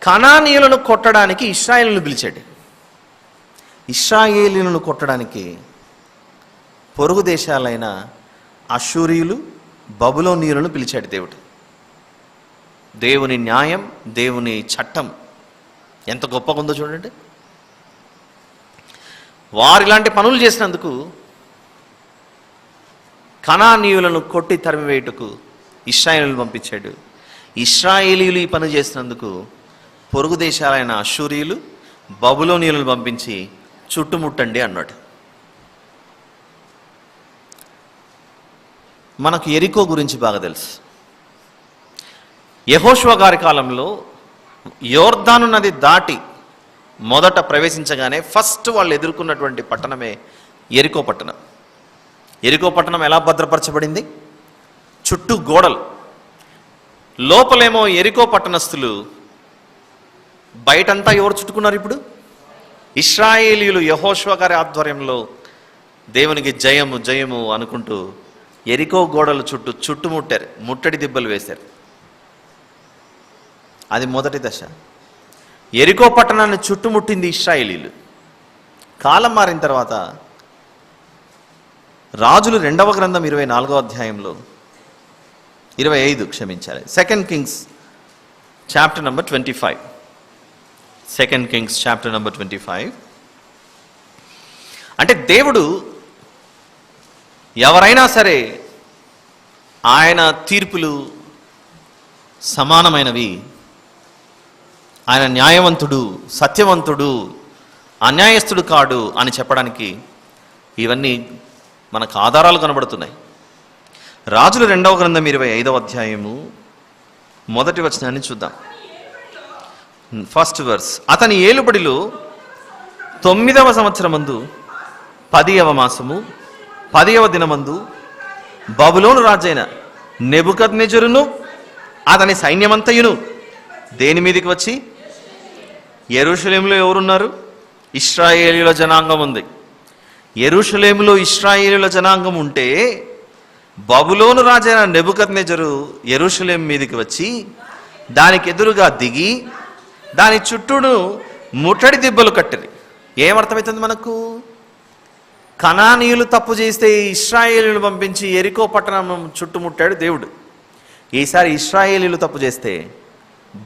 కనానీయులను కొట్టడానికి ఇశ్రాయేలును పిలిచాడు. ఇశ్రాయేలీయులను కొట్టడానికి పొరుగు దేశాలైన అష్షూరీయులు, బబులోనీయులను పిలిచాడు దేవుడు. దేవుని న్యాయం, దేవుని చట్టం ఎంత గొప్పగా ఉందో చూడండి. వారు ఇలాంటి పనులు చేసినందుకు కనానీయులను కొట్టి తరిమివేయుటకు ఇశ్రాయేలీయులను పంపించాడు. ఇశ్రాయేలీయులు ఈ పని చేసినందుకు పొరుగు దేశాలైన అష్షూరీయులు, బబులోనీయులను పంపించి చుట్టుముట్టండి అన్నాడు. మనకు యెరికో గురించి బాగా తెలుసు. యెహోషువ గారి కాలంలో యోర్దాను నది దాటి మొదట ప్రవేశించగానే ఫస్ట్ వాళ్ళు ఎదుర్కొన్నటువంటి పట్టణమే యెరికో పట్టణం. యెరికో పట్టణం ఎలా భద్రపరచబడింది? చుట్టూ గోడలు. లోపలేమో యెరికో పట్టణస్థులు, బయటంతా ఎవరు చుట్టుకున్నారు? ఇప్పుడు ఇశ్రాయేలీయులు యెహోషువ గారి ఆధ్వర్యంలో దేవునికి జయము జయము అనుకుంటూ యెరికో గోడల చుట్టూ చుట్టుముట్టారు, ముట్టడి దిబ్బలు వేశారు. అది మొదటి దశ. యెరికో పట్టణాన్ని చుట్టుముట్టింది ఇశ్రాయేలీయులు. కాలం మారిన తర్వాత రాజులు 2వ గ్రంథం 24వ అధ్యాయంలో 2 Kings chapter number 25. 2 Kings chapter number 25. అంటే దేవుడు ఎవరైనా సరే ఆయన తీర్పులు సమానమైనవి, ఆయన న్యాయవంతుడు, సత్యవంతుడు, అన్యాయస్తుడు కాడు అని చెప్పడానికి ఇవన్నీ మనకు ఆధారాలు కనబడుతున్నాయి. రాజుల 2వ గ్రంథం 25వ అధ్యాయము 1వ వచనాన్ని చూద్దాం. 1st verse. అతని ఏలుబడిలో 9వ సంవత్సరమందు 10వ మాసము 10వ దినమందు బబులోను రాజైన నెబుకద్నెజరును అతని సైన్యమంతయును దేని మీదికి వచ్చి, యెరూషలేములో ఎవరున్నారు? ఇశ్రాయేలీయుల జనాంగం ఉంది. యెరూషలేములో ఇశ్రాయేలీయుల జనాంగం ఉంటే బబులోను రాజైన నెబుకద్నెజరు యెరూషలేం మీదకి వచ్చి దానికి ఎదురుగా దిగి దాని చుట్టూను ముట్టడి దిబ్బలు కట్టిరి. ఏమర్థమవుతుంది మనకు? కనానీయులు తప్పు చేస్తే ఇశ్రాయేలీయులు పంపించి యెరికో పట్టణం చుట్టుముట్టాడు దేవుడు. ఈసారి ఇశ్రాయేలీయులు తప్పు చేస్తే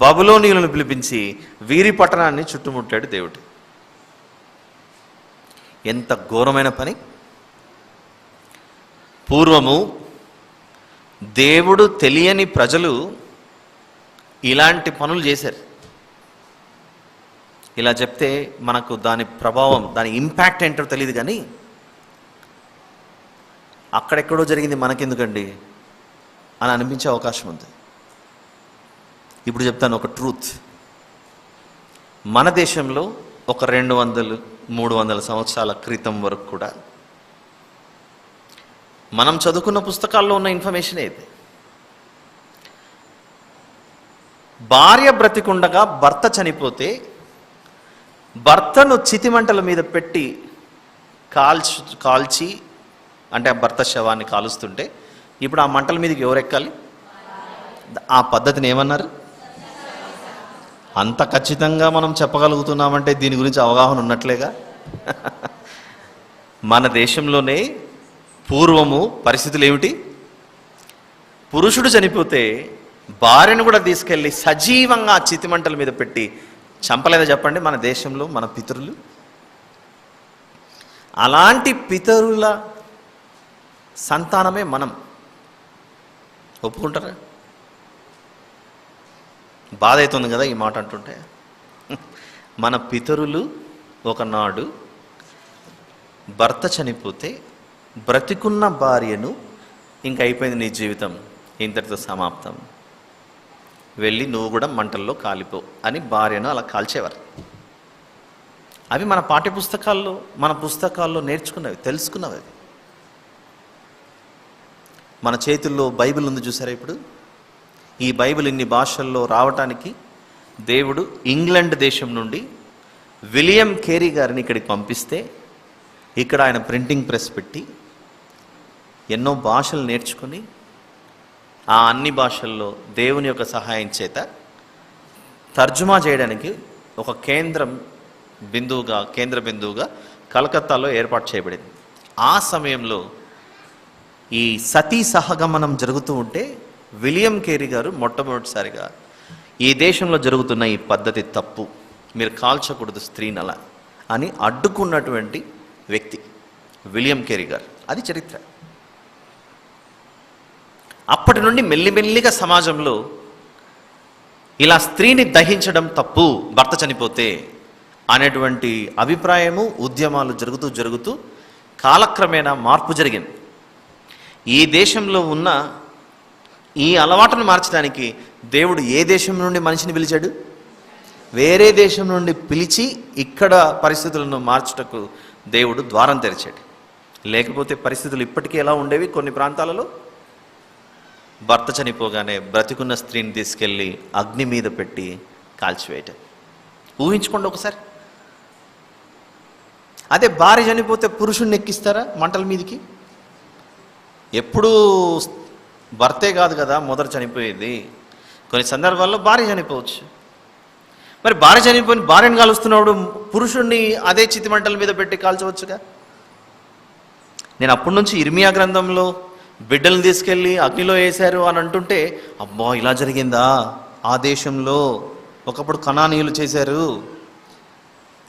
బబులోనీయులను పిలిపించి వీరి పట్టణాన్ని చుట్టుముట్టాడు దేవుడు. ఎంత ఘోరమైన పని! పూర్వము దేవుడు తెలియని ప్రజలు ఇలాంటి పనులు చేశారు. ఇలా చెప్తే మనకు దాని ప్రభావం, దాని ఇంపాక్ట్ ఏంటో తెలియదు, కానీ అక్కడెక్కడో జరిగింది మనకెందుకండి అని అనిపించే అవకాశం ఉంది. ఇప్పుడు చెప్తాను ఒక ట్రూత్. మన దేశంలో ఒక 200-300 సంవత్సరాల క్రితం వరకు కూడా మనం చదువుకున్న పుస్తకాల్లో ఉన్న ఇన్ఫర్మేషన్ ఇది. భార్య బ్రతికుండగా భర్త చనిపోతే భర్తను చితిమంటల మీద పెట్టి కాల్చి అంటే ఆ భర్త శవాన్ని కాలుస్తుంటే ఇప్పుడు ఆ మంటల మీదకి ఎవరు ఎక్కాలి? ఆ పద్ధతిని ఏమన్నారు? అంత ఖచ్చితంగా మనం చెప్పగలుగుతున్నామంటే దీని గురించి అవగాహన ఉన్నట్లేగా. మన దేశంలోనే పూర్వము పరిస్థితులు ఏమిటి? పురుషుడు చనిపోతే భార్యను కూడా తీసుకెళ్ళి సజీవంగా చితిమంటల మీద పెట్టి చంపలేదా చెప్పండి మన దేశంలో మన పితరులు? అలాంటి పితరుల సంతానమే మనం. ఒప్పుకుంటారా? బాధ అవుతుంది కదా ఈ మాట అంటుంటే. మన పితరులు ఒకనాడు భర్త చనిపోతే బ్రతికున్న భార్యను ఇంక అయిపోయింది నీ జీవితం, ఇంతటితో సమాప్తం, వెళ్ళి నువ్వు కూడా మంటల్లో కాలిపో అని భార్యను అలా కాల్చేవారు. అవి మన పాఠ్యపుస్తకాల్లో మన పుస్తకాల్లో నేర్చుకున్నవి, తెలుసుకున్నవి. మన చేతుల్లో బైబిల్ ఉంది చూసారా ఇప్పుడు. ఈ బైబిల్ ఇన్ని భాషల్లో రావటానికి దేవుడు ఇంగ్లాండ్ దేశం నుండి విలియం కేరీ గారిని ఇక్కడికి పంపిస్తే ఇక్కడ ఆయన ప్రింటింగ్ ప్రెస్ పెట్టి ఎన్నో భాషలు నేర్చుకుని ఆ అన్ని భాషల్లో దేవుని యొక్క సహాయం చేత తర్జుమా చేయడానికి ఒక కేంద్ర బిందువుగా కలకత్తాలో ఏర్పాటు చేయబడింది. ఆ సమయంలో ఈ సతీ సహగమనం జరుగుతూ ఉంటే విలియం కేరీ గారు మొట్టమొదటిసారిగా ఈ దేశంలో జరుగుతున్న ఈ పద్ధతి తప్పు, మీరు కాల్చకూడదు స్త్రీని అలా అని అడ్డుకున్నటువంటి వ్యక్తి విలియం కేరీ గారు. అది చరిత్ర. అప్పటి నుండి మెల్లిమెల్లిగా సమాజంలో ఇలా స్త్రీని దహించడం తప్పు భర్త చనిపోతే అనేటువంటి అభిప్రాయము, ఉద్యమాలు జరుగుతూ కాలక్రమేణా మార్పు జరిగింది. ఈ దేశంలో ఉన్న ఈ అలవాటును మార్చడానికి దేవుడు ఏ దేశం నుండి మనిషిని పిలిచాడు? వేరే దేశం నుండి పిలిచి ఇక్కడ పరిస్థితులను మార్చుటకు దేవుడు ద్వారం తెరిచాడు. లేకపోతే పరిస్థితులు ఇప్పటికీ ఎలా ఉండేవి? కొన్ని ప్రాంతాలలో భర్త చనిపోగానే బ్రతికున్న స్త్రీని తీసుకెళ్ళి అగ్ని మీద పెట్టి కాల్చివేయటం. ఊహించుకోండి ఒకసారి. అదే భార్య చనిపోతే పురుషుణ్ణి ఎక్కిస్తారా మంటల మీదకి? ఎప్పుడూ భర్తే కాదు కదా మొదట చనిపోయేది. కొన్ని సందర్భాల్లో భార్య చనిపోవచ్చు. మరి భార్య చనిపోయిన భార్యను కాలుస్తున్నప్పుడు పురుషుణ్ణి అదే చితిమంటల మీద పెట్టి కాల్చవచ్చుగా. నేను అప్పటి నుంచి ఇర్మియా గ్రంథంలో బిడ్డలను తీసుకెళ్ళి అగ్నిలో వేశారు అని అంటుంటే, అబ్బా ఇలా జరిగిందా ఆ దేశంలో? ఒకప్పుడు కనానీయులు చేశారు,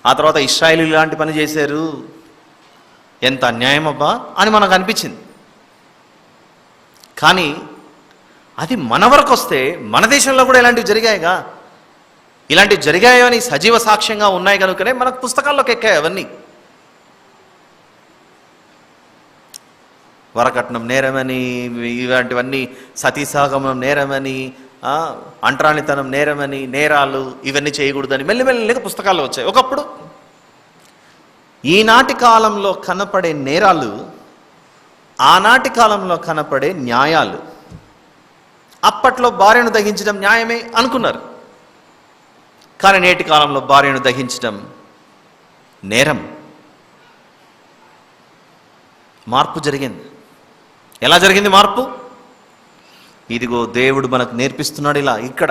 ఆ తర్వాత ఇశ్రాయేలీయులు ఇలాంటి పని చేశారు, ఎంత అన్యాయం అబ్బా అని మనకు అనిపించింది. కానీ అది మన వరకు వస్తే మన దేశంలో కూడా ఇలాంటివి జరిగాయిగా. ఇలాంటివి జరిగాయని సజీవ సాక్ష్యంగా ఉన్నాయి కనుకనే మనకు పుస్తకాల్లోకి ఎక్కాయి అవన్నీ. వరకట్నం నేరమని, ఇలాంటివన్నీ సతీసాగమనం నేరమని, అంటరానితనం నేరమని, నేరాలు ఇవన్నీ చేయకూడదని మెల్లిమెల్లిగా పుస్తకాల్లో వచ్చాయి. ఒకప్పుడు ఈనాటి కాలంలో కనపడే నేరాలు ఆనాటి కాలంలో కనపడే న్యాయాలు. అప్పట్లో భార్యను దహించడం న్యాయమే అనుకున్నారు, కానీ నేటి కాలంలో భార్యను దహించడం నేరం. మార్పు జరిగింది. ఎలా జరిగింది మార్పు? ఇదిగో దేవుడు మనకు నేర్పిస్తున్నాడు. ఇలా ఇక్కడ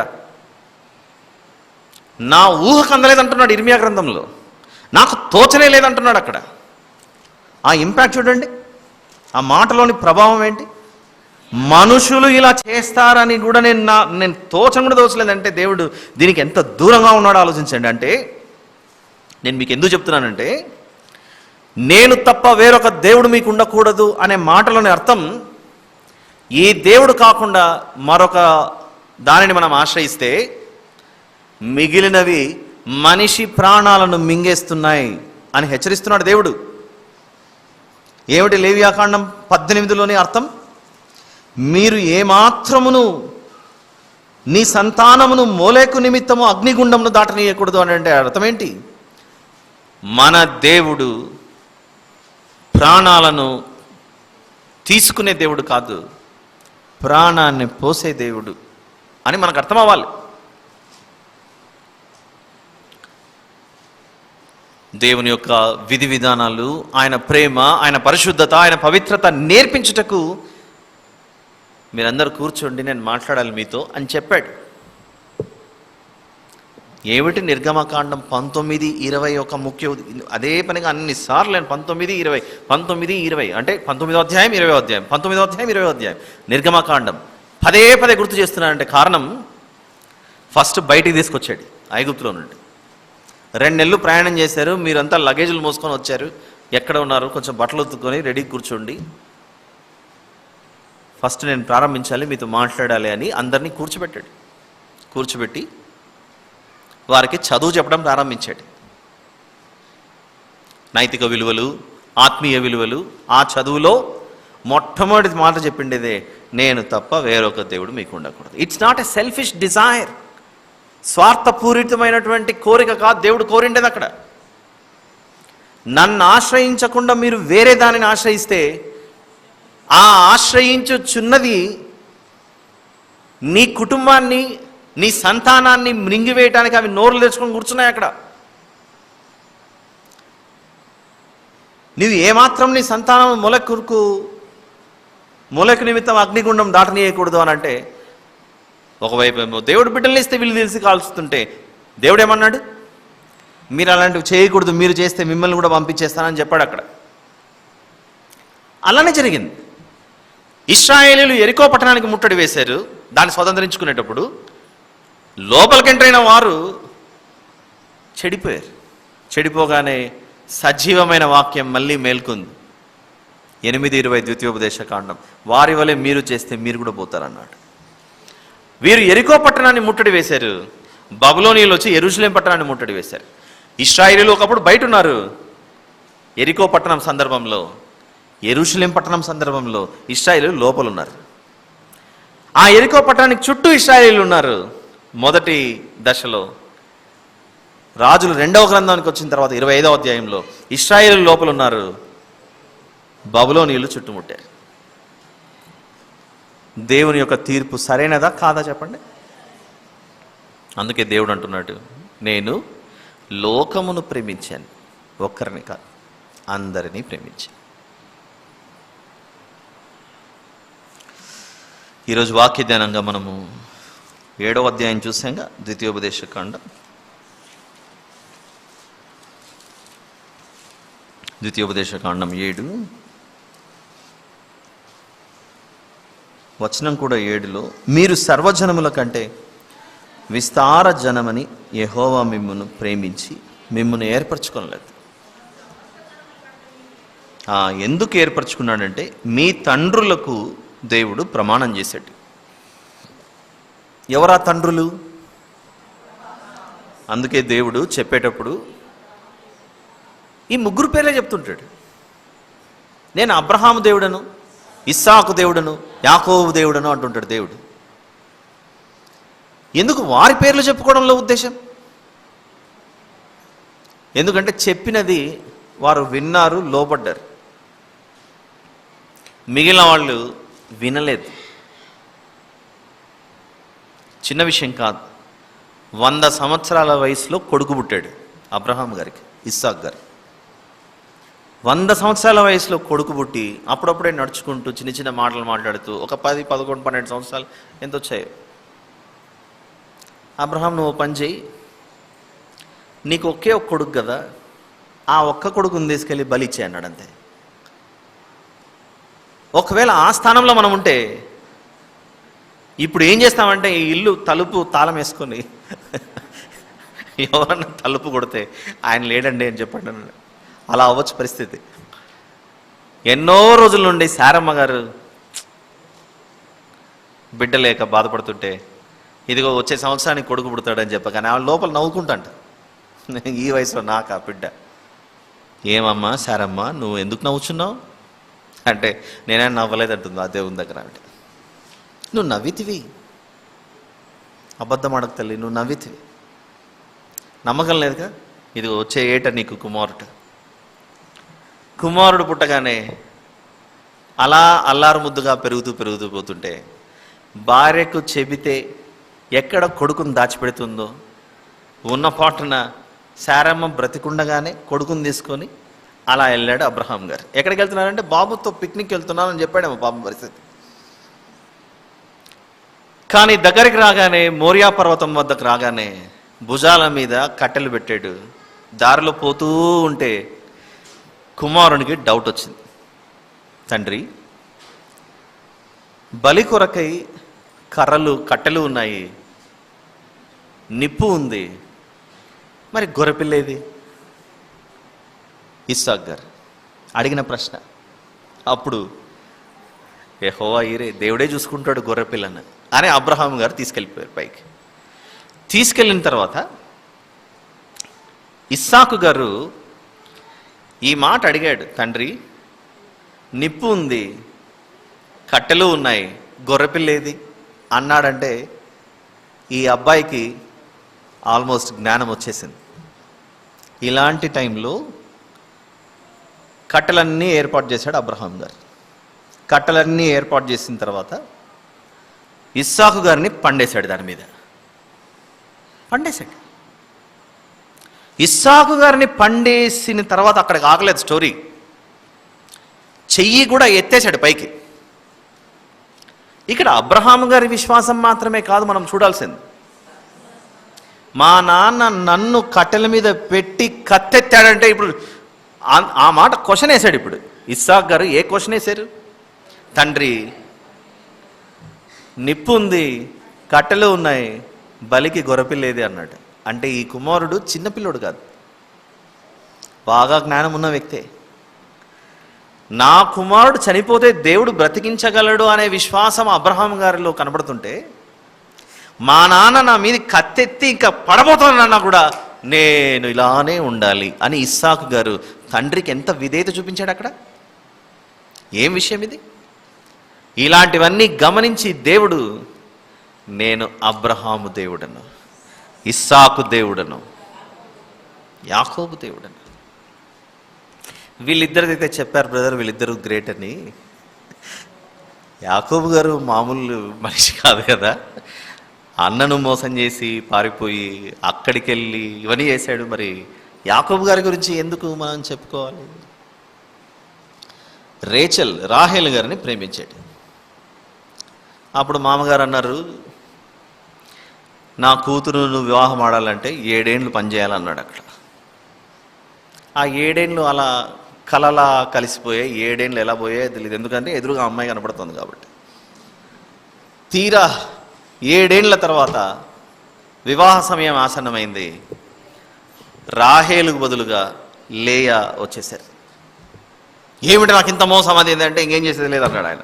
నా ఊహకు అందలేదంటున్నాడు ఇర్మియా గ్రంథంలో, నాకు తోచలే లేదంటున్నాడు అక్కడ. ఆ ఇంపాక్ట్ చూడండి, ఆ మాటలోని ప్రభావం ఏంటి. మనుషులు ఇలా చేస్తారని కూడా నేను తోచను కూడా తోచలేదంటే దేవుడు దీనికి ఎంత దూరంగా ఉన్నాడో ఆలోచించండి. అంటే నేను మీకు ఎందుకు చెప్తున్నానంటే, నేను తప్ప వేరొక దేవుడు మీకు ఉండకూడదు అనే మాటలోని అర్థం, ఈ దేవుడు కాకుండా మరొక దానిని మనం ఆశ్రయిస్తే మిగిలినవి మనిషి ప్రాణాలను మింగేస్తున్నాయి అని హెచ్చరిస్తున్నాడు దేవుడు. ఏమిటి లేవియాకాండం 18లోని అర్థం? మీరు ఏమాత్రమును నీ సంతానమును మోలేకు నిమిత్తము అగ్నిగుండమును దాటనీయకూడదు అని అంటే అర్థం ఏంటి? మన దేవుడు ప్రాణాలను తీసుకునే దేవుడు కాదు, ప్రాణాన్ని పోసే దేవుడు అని మనకు అర్థం అవ్వాలి. దేవుని యొక్క విధి విధానాలు, ఆయన ప్రేమ, ఆయన పరిశుద్ధత, ఆయన పవిత్రత నేర్పించుటకు మీరందరూ కూర్చోండి, నేను మాట్లాడాలి మీతో అని చెప్పాడు. ఏమిటి నిర్గమకాండం 19-20 ఒక ముఖ్య అదే పనిగా అన్నిసార్లు నేను 19-20 అంటే 19వ అధ్యాయం 20వ అధ్యాయం 19వ అధ్యాయం 20వ అధ్యాయం నిర్గమకాండం పదే పదే గుర్తు చేస్తున్నానంటే కారణం, ఫస్ట్ బయటికి తీసుకొచ్చాడు ఐగుప్తులో నుండి. 2 నెలలు ప్రయాణం చేశారు, మీరంతా లగేజీలు మోసుకొని వచ్చారు. ఎక్కడ ఉన్నారు? కొంచెం బట్టలు ఉతుక్కొని రెడీ కూర్చోండి, ఫస్ట్ నేను ప్రారంభించాలి, మీతో మాట్లాడాలి అని అందరినీ కూర్చోబెట్టాడు. కూర్చోబెట్టి వారికి చదువు చెప్పడం ప్రారంభించాడు. నైతిక విలువలు, ఆత్మీయ విలువలు. ఆ చదువులో మొట్టమొదటి మాట చెప్పిండేదే, నేను తప్ప వేరొక దేవుడు మీకు ఉండకూడదు. It's not a selfish desire, స్వార్థపూరితమైనటువంటి కోరిక కాదు దేవుడు కోరిండేది అక్కడ. నన్ను ఆశ్రయించకుండా మీరు వేరే దానిని ఆశ్రయిస్తే, ఆ ఆశ్రయించుచున్నది నీ కుటుంబాన్ని, నీ సంతానాన్ని మృంగివేయటానికి అవి నోరులు తెచ్చుకొని కూర్చున్నాయి అక్కడ. నీవు ఏమాత్రం నీ సంతానం మొలకు నిమిత్తం అగ్నిగుండం దాటనీయకూడదు అని అంటే, ఒకవైపు ఏమో దేవుడు బిడ్డలు ఇస్తే వీళ్ళు తెలిసి కాల్చుతుంటే, దేవుడు ఏమన్నాడు? మీరు అలాంటివి చేయకూడదు, మీరు చేస్తే మిమ్మల్ని కూడా పంపించేస్తానని చెప్పాడు అక్కడ. అలానే జరిగింది. ఇశ్రాయేలీయులు యెరికో పట్టణానికి ముట్టడి వేశారు. దాన్ని స్వతంత్రించుకునేటప్పుడు లోపలికి ఎంటర్ అయిన వారు చెడిపోయారు. చెడిపోగానే సజీవమైన వాక్యం మళ్ళీ మేల్కొంది. 8:20 ద్వితీయోపదేశకాండం, వారి వలె మీరు చేస్తే మీరు కూడా పోతారన్నాడు. వీరు యెరికో పట్టణాన్ని ముట్టడి వేశారు, బబులోనీయులు వచ్చి యెరూషలేం పట్టణాన్ని ముట్టడి వేశారు. ఇశ్రాయేలీయులు ఒకప్పుడు బయట ఉన్నారు, యెరికో పట్టణం సందర్భంలో, యెరూషలేం పట్టణం సందర్భంలో ఇశ్రాయేలీయులు లోపల ఉన్నారు. ఆ యెరికో పట్టణానికి చుట్టూ ఇశ్రాయేలీయులు ఉన్నారు. మొదటి దశలో రాజులు 2వ గ్రంథానికి వచ్చిన తర్వాత 25వ అధ్యాయంలో ఇశ్రాయేలీయులు లోపల ఉన్నారు, బబులోనీయులు చుట్టుముట్టారు. దేవుని యొక్క తీర్పు సరైనదా కాదా చెప్పండి? అందుకే దేవుడు అంటున్నాడు, నేను లోకమును ప్రేమించాను, ఒక్కరిని కాదు అందరినీ ప్రేమించాను. ఈరోజు వాక్య ధ్యానంగా మనము 7వ అధ్యాయం చూసాంగా, ద్వితీయోపదేశకాండం. ద్వితీయోపదేశకాండం 7 వచనం కూడా 7లో, మీరు సర్వజనముల కంటే విస్తార జనమని యెహోవా మిమ్మును ప్రేమించి మిమ్మును ఏర్పరచుకోలేదు. ఎందుకు ఏర్పరచుకున్నాడంటే, మీ తండ్రులకు దేవుడు ప్రమాణం చేశాడు. ఎవరా తండ్రులు? అందుకే దేవుడు చెప్పేటప్పుడు ఈ 3 పేర్లే చెప్తుంటాడు. నేను అబ్రహాము దేవుడను, ఇస్సాకు దేవుడను, యాకోబు దేవుడను అంటుంటాడు దేవుడు. ఎందుకు వారి పేర్లు చెప్పుకోవడంలో ఉద్దేశం? ఎందుకంటే చెప్పినది వారు విన్నారు, లోబడ్డారు. మిగిలిన వాళ్ళు వినలేదు. చిన్న విషయం కాదు. 100 సంవత్సరాల వయసులో కొడుకు పుట్టాడు అబ్రహాం గారికి, ఇస్సాక్ గారు. 100 సంవత్సరాల వయసులో కొడుకు పుట్టి అప్పుడప్పుడే నడుచుకుంటూ చిన్న చిన్న మాటలు మాట్లాడుతూ ఒక 10, 11, 12 సంవత్సరాలు ఎంత వచ్చాయో, అబ్రహాం నువ్వు పని చేయి, నీకు ఒకే ఒక కొడుకు కదా, ఆ ఒక్క కొడుకుని తీసుకెళ్ళి బలి ఇచ్చే అన్నాడు అంతే. ఒకవేళ ఆ స్థానంలో మనం ఉంటే ఇప్పుడు ఏం చేస్తామంటే ఈ ఇల్లు తలుపు తాళం వేసుకొని ఎవరన్నా తలుపు కొడితే ఆయన లేడండి అని చెప్పండి అన్నాడు. అలా అవ్వచ్చు పరిస్థితి. ఎన్నో రోజుల నుండి శారమ్మ గారు బిడ్డ లేక బాధపడుతుంటే ఇదిగో వచ్చే సంవత్సరానికి కొడుకు పుడతాడని చెప్ప, కానీ ఆవిడ లోపల నవ్వుకుంటాంట, ఈ వయసులో నాకా బిడ్డ. ఏమమ్మా శారమ్మ నువ్వు ఎందుకు నవ్వుచున్నావు అంటే నేనేం నవ్వలేదంటుంది ఆ దేవుని దగ్గర. అంటే నువ్వు నవ్వితివి, అబద్ధం అడగ తల్లి, నువ్వు నవ్వితివి, నమ్మకం లేదుగా. ఇది వచ్చే ఏట నీకు కుమారుడు పుట్టగానే అలా అల్లారు ముద్దుగా పెరుగుతూ పోతుంటే భార్యకు చెబితే ఎక్కడ కొడుకుని దాచిపెడుతుందో ఉన్న పాటున శారమ్మ బ్రతికుండగానే కొడుకుని తీసుకొని అలా వెళ్ళాడు అబ్రహాం గారు. ఎక్కడికి వెళ్తున్నారంటే బాబుతో పిక్నిక్ వెళ్తున్నానని చెప్పాడేమో పాపం పరిస్థితి. కానీ దగ్గరికి రాగానే మోరియా పర్వతం వద్దకు రాగానే భుజాల మీద కట్టెలు పెట్టాడు. దారిలో పోతూ ఉంటే కుమారునికి డౌట్ వచ్చింది. తండ్రి, బలి కొరకై కట్టెలు ఉన్నాయి, నిప్పు ఉంది, మరి గొర్రెపిల్లేది? ఇస్సాక్ గారు అడిగిన ప్రశ్న. అప్పుడు యెహోవా ఈరే, దేవుడే చూసుకుంటాడు గొర్రెపిల్లను అని అబ్రహాం గారు తీసుకెళ్ళిపోయారు పైకి. తీసుకెళ్ళిన తర్వాత ఇస్సాకు గారు ఈ మాట అడిగాడు, తండ్రి నిప్పు ఉంది, కట్టెలు ఉన్నాయి, గొర్రెపిల్లేది అన్నాడంటే ఈ అబ్బాయికి ఆల్మోస్ట్ జ్ఞానం వచ్చేసింది. ఇలాంటి టైంలో కట్టెలన్నీ ఏర్పాటు చేశాడు అబ్రహాం గారు. కట్టెలన్నీ ఏర్పాటు చేసిన తర్వాత ఇస్సాకు గారిని పండేశాడు, దాని మీద పండేశాడు. ఇస్సాకు గారిని పండేసిన తర్వాత అక్కడికి ఆగలేదు స్టోరీ, చెయ్యి కూడా ఎత్తేశాడు పైకి. ఇక్కడ అబ్రహాం గారి విశ్వాసం మాత్రమే కాదు మనం చూడాల్సింది. మా నాన్న నన్ను కట్టెల మీద పెట్టి కత్తెత్తాడంటే ఇప్పుడు ఆ మాట క్వశ్చన్ వేశాడు. ఇప్పుడు ఇస్సాక్ గారు ఏ క్వశ్చన్ వేశారు? తండ్రి నిప్పు ఉంది, కట్టెలు ఉన్నాయి, బలికి గొర్రెపిల్లేది అన్నాడు. అంటే ఈ కుమారుడు చిన్నపిల్లోడు కాదు, బాగా జ్ఞానం ఉన్న వ్యక్తే. నా కుమారుడు చనిపోతే దేవుడు బ్రతికించగలడు అనే విశ్వాసం అబ్రహాం గారిలో కనబడుతుంటే, మా నాన్న నా మీద కత్తెత్తి ఇంకా పడబోతానన్నా కూడా నేను ఇలానే ఉండాలి అని ఇస్సాకు గారు తండ్రికి ఎంత విధేయత చూపించాడు అక్కడ. ఏం విషయం ఇది? ఇలాంటివన్నీ గమనించి దేవుడు, నేను అబ్రహాము దేవుడను, ఇస్సాకు దేవుడను, యాకోబు దేవుడను. వీళ్ళిద్దరికైతే చెప్పారు బ్రదర్, వీళ్ళిద్దరూ గ్రేట్ అని. యాకోబు గారు మామూలు మనిషి కాదు కదా, అన్నను మోసం చేసి పారిపోయి అక్కడికి వెళ్ళి ఇవన్నీ చేశాడు. మరి యాకోబు గారి గురించి ఎందుకు మనం చెప్పుకోవాలి? రాహేల్ గారిని ప్రేమించాడు. అప్పుడు మామగారు అన్నారు, నా కూతురు నువ్వు వివాహం ఆడాలంటే 7 ఏళ్ళు పనిచేయాలన్నాడు. అక్కడ ఆ 7 ఏళ్ళు అలా కలలా కలిసిపోయాయి. 7 ఏళ్ళు ఎలా పోయాయో తెలియదు, ఎందుకంటే ఎదురుగా అమ్మాయి కనపడుతుంది కాబట్టి. తీరా 7 ఏళ్ల తర్వాత వివాహ సమయం ఆసన్నమైంది. రాహేలుకు బదులుగా లేయా వచ్చేసారు. ఏమిటి నాకు ఇంత మోసం, అది ఏంటంటే ఇంకేం చేసేది లేదన్నాడు ఆయన.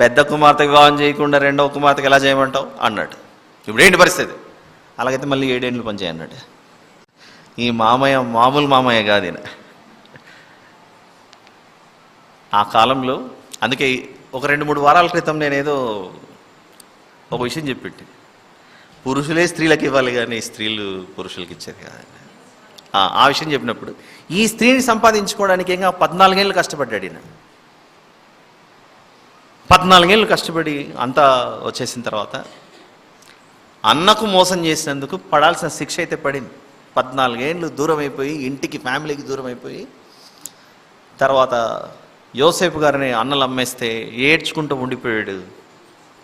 పెద్ద కుమార్తె వివాహం చేయకుండా రెండవ కుమార్తెకి ఎలా చేయమంటావు అన్నాడు. ఇప్పుడు ఏంటి పరిస్థితి? అలాగైతే మళ్ళీ 7 ఏళ్ళు పనిచేయన్నాడు. ఈ మామయ్య మామూలు మామయ్య కాదు ఈయన. ఆ కాలంలో అందుకే ఒక 2-3 వారాల క్రితం నేనేదో ఒక విషయం చెప్పిట్టి, పురుషులే స్త్రీలకు ఇవ్వాలి కానీ స్త్రీలు పురుషులకి ఇచ్చేది కాదు. ఆ విషయం చెప్పినప్పుడు ఈ స్త్రీని సంపాదించుకోవడానికి ఇంకా 14 ఏళ్ళు కష్టపడ్డాడు ఈయన. 14 ఏళ్ళు కష్టపడి అంతా వచ్చేసిన తర్వాత అన్నకు మోసం చేసినందుకు పడాల్సిన శిక్ష అయితే పడింది. 14 ఏళ్ళు దూరం అయిపోయి, ఇంటికి ఫ్యామిలీకి దూరం అయిపోయి తర్వాత యోసేపు గారిని అన్నలు అమ్మేస్తే ఏడ్చుకుంటూ ఉండిపోయాడు.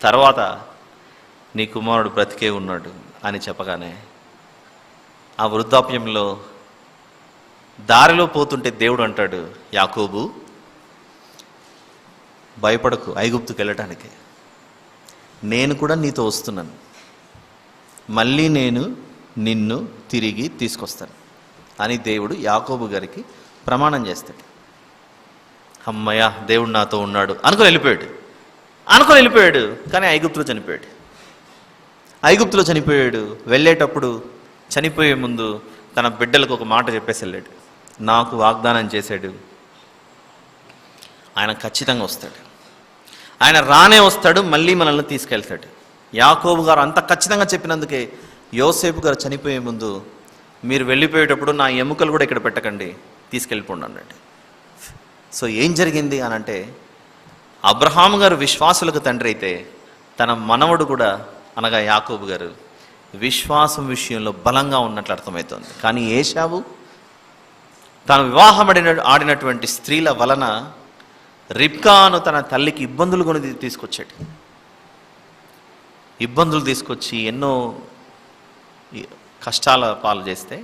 తర్వాత నీ కుమారుడు బ్రతికే ఉన్నాడు అని చెప్పగానే ఆ వృద్ధాప్యంలో దారిలో పోతుంటే దేవుడు అంటాడు, యాకోబు భయపడకు, ఐగుప్తుకు వెళ్ళటానికి నేను కూడా నీతో వస్తున్నాను, మళ్ళీ నేను నిన్ను తిరిగి తీసుకొస్తాను అని దేవుడు యాకోబు గారికి ప్రమాణం చేస్తాడు. అమ్మయ్య, దేవుడు నాతో ఉన్నాడు అనుకొని వెళ్ళిపోయాడు. కానీ ఐగుప్తులో చనిపోయాడు. వెళ్ళేటప్పుడు చనిపోయే ముందు తన బిడ్డలకు ఒక మాట చెప్పేసి వెళ్ళాడు. నాకు వాగ్దానం చేశాడు, ఆయన ఖచ్చితంగా వస్తాడు, ఆయన రానే వస్తాడు, మళ్ళీ మనల్ని తీసుకెళ్తాడు. యాకోబు గారు అంత ఖచ్చితంగా చెప్పినందుకే యోసేపు గారు చనిపోయే ముందు, మీరు వెళ్ళిపోయేటప్పుడు నా ఎముకలు కూడా ఇక్కడ పెట్టకండి, తీసుకెళ్ళిపోండి అన్నాడు. సో ఏం జరిగింది అని అంటే, అబ్రహాము గారు విశ్వాసులకు తండ్రి అయితే తన మనవడు కూడా అనగా యాకోబు గారు విశ్వాసం విషయంలో బలంగా ఉన్నట్లు అర్థమవుతుంది. కానీ ఏశావు తాను ఆడినటువంటి స్త్రీల వలన రిబ్కాను తన తల్లికి ఇబ్బందులు కొని తీసుకొచ్చాడు. ఇబ్బందులు తీసుకొచ్చి ఎన్నో కష్టాల పాలు చేస్తే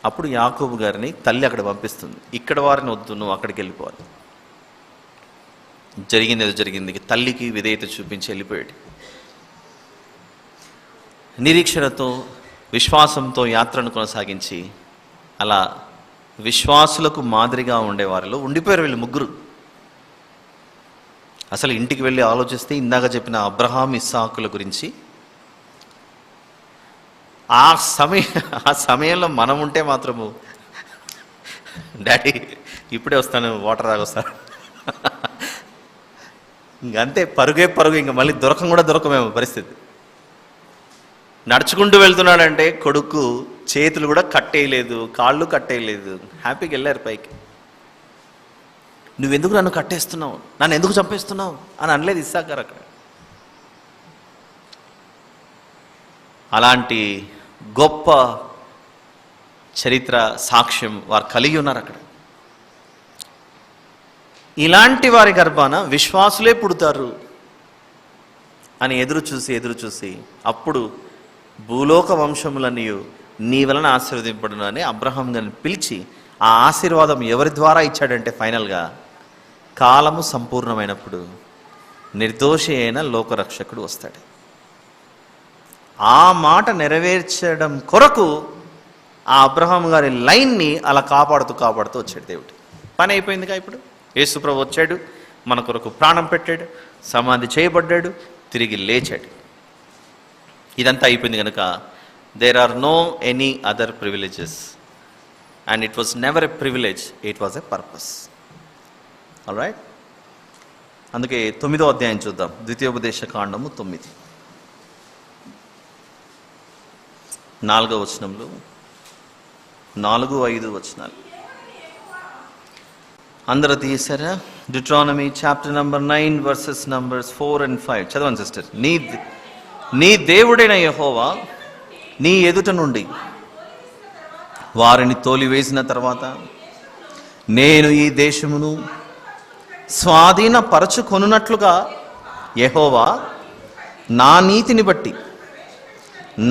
అప్పుడు యాకోబు గారిని తల్లి అక్కడ పంపిస్తుంది. ఇక్కడ వారిని వద్దు, నువ్వు అక్కడికి వెళ్ళిపోవాలి. జరిగింది ఏదో జరిగింది, తల్లికి విధేయత చూపించి వెళ్ళిపోయాడు. నిరీక్షణతో విశ్వాసంతో యాత్రను కొనసాగించి అలా విశ్వాసులకు మాదిరిగా ఉండేవారిలో ఉండిపోయారు వీళ్ళు ముగ్గురు. అసలు ఇంటికి వెళ్ళి ఆలోచిస్తే ఇందాక చెప్పిన అబ్రహాం ఇస్సాకుల గురించి ఆ సమయంలో మనం ఉంటే మాత్రము, డాడీ ఇప్పుడే వస్తాను, వాటర్ తాగొస్తాను, ఇంకంతే, పరుగు ఇంక మళ్ళీ దొరకమేమో పరిస్థితి. నడుచుకుంటూ వెళ్తున్నాడంటే కొడుకు చేతులు కూడా కట్టేయలేదు, కాళ్ళు కట్టేయలేదు, హ్యాపీగా వెళ్ళారు పైకి. నువ్వెందుకు నన్ను కట్టేస్తున్నావు, నన్ను ఎందుకు చంపేస్తున్నావు అని అనలేదు ఇస్సాకు గారు అక్కడ. అలాంటి గొప్ప చరిత్ర సాక్ష్యం వారు కలిగి ఉన్నారు అక్కడ. ఇలాంటి వారి గర్భాన విశ్వాసులే పుడతారు అని ఎదురు చూసి అప్పుడు భూలోక వంశములన్నీ నీ వలన ఆశీర్వదింపడును అని అబ్రహాం గారిని పిలిచి, ఆ ఆశీర్వాదం ఎవరి ద్వారా ఇచ్చాడంటే ఫైనల్గా కాలము సంపూర్ణమైనప్పుడు నిర్దోషి అయిన లోకరక్షకుడు వస్తాడు. ఆ మాట నెరవేర్చడం కొరకు ఆ అబ్రహాం గారి లైన్ని అలా కాపాడుతూ వచ్చాడు దేవుడు. పని అయిపోయిందిగా. ఇప్పుడు యేసుప్రభు వచ్చాడు, మన కొరకు ప్రాణం పెట్టాడు, సమాధి చేయబడ్డాడు, తిరిగి లేచాడు. ఇదంతా అయిపోయింది కనుక there are no any other privileges and it was never a privilege, it was a purpose. All right. అందుకే 9వ అధ్యాయం చూద్దాం. ద్వితీయోపదేశ కాండము 9, 4వ వచనంలో 4, 5 వచనాలు అందరూ తీసారా? Deuteronomy chapter number 9 verses numbers 4 and 5 చదవండి సిస్టర్. నీ దేవుడైన యెహోవా నీ ఎదుట నుండి వారిని తోలివేసిన తర్వాత నేను ఈ దేశమును స్వాధీనపరచుకొనున్నట్లుగా యెహోవా నా నీతిని బట్టి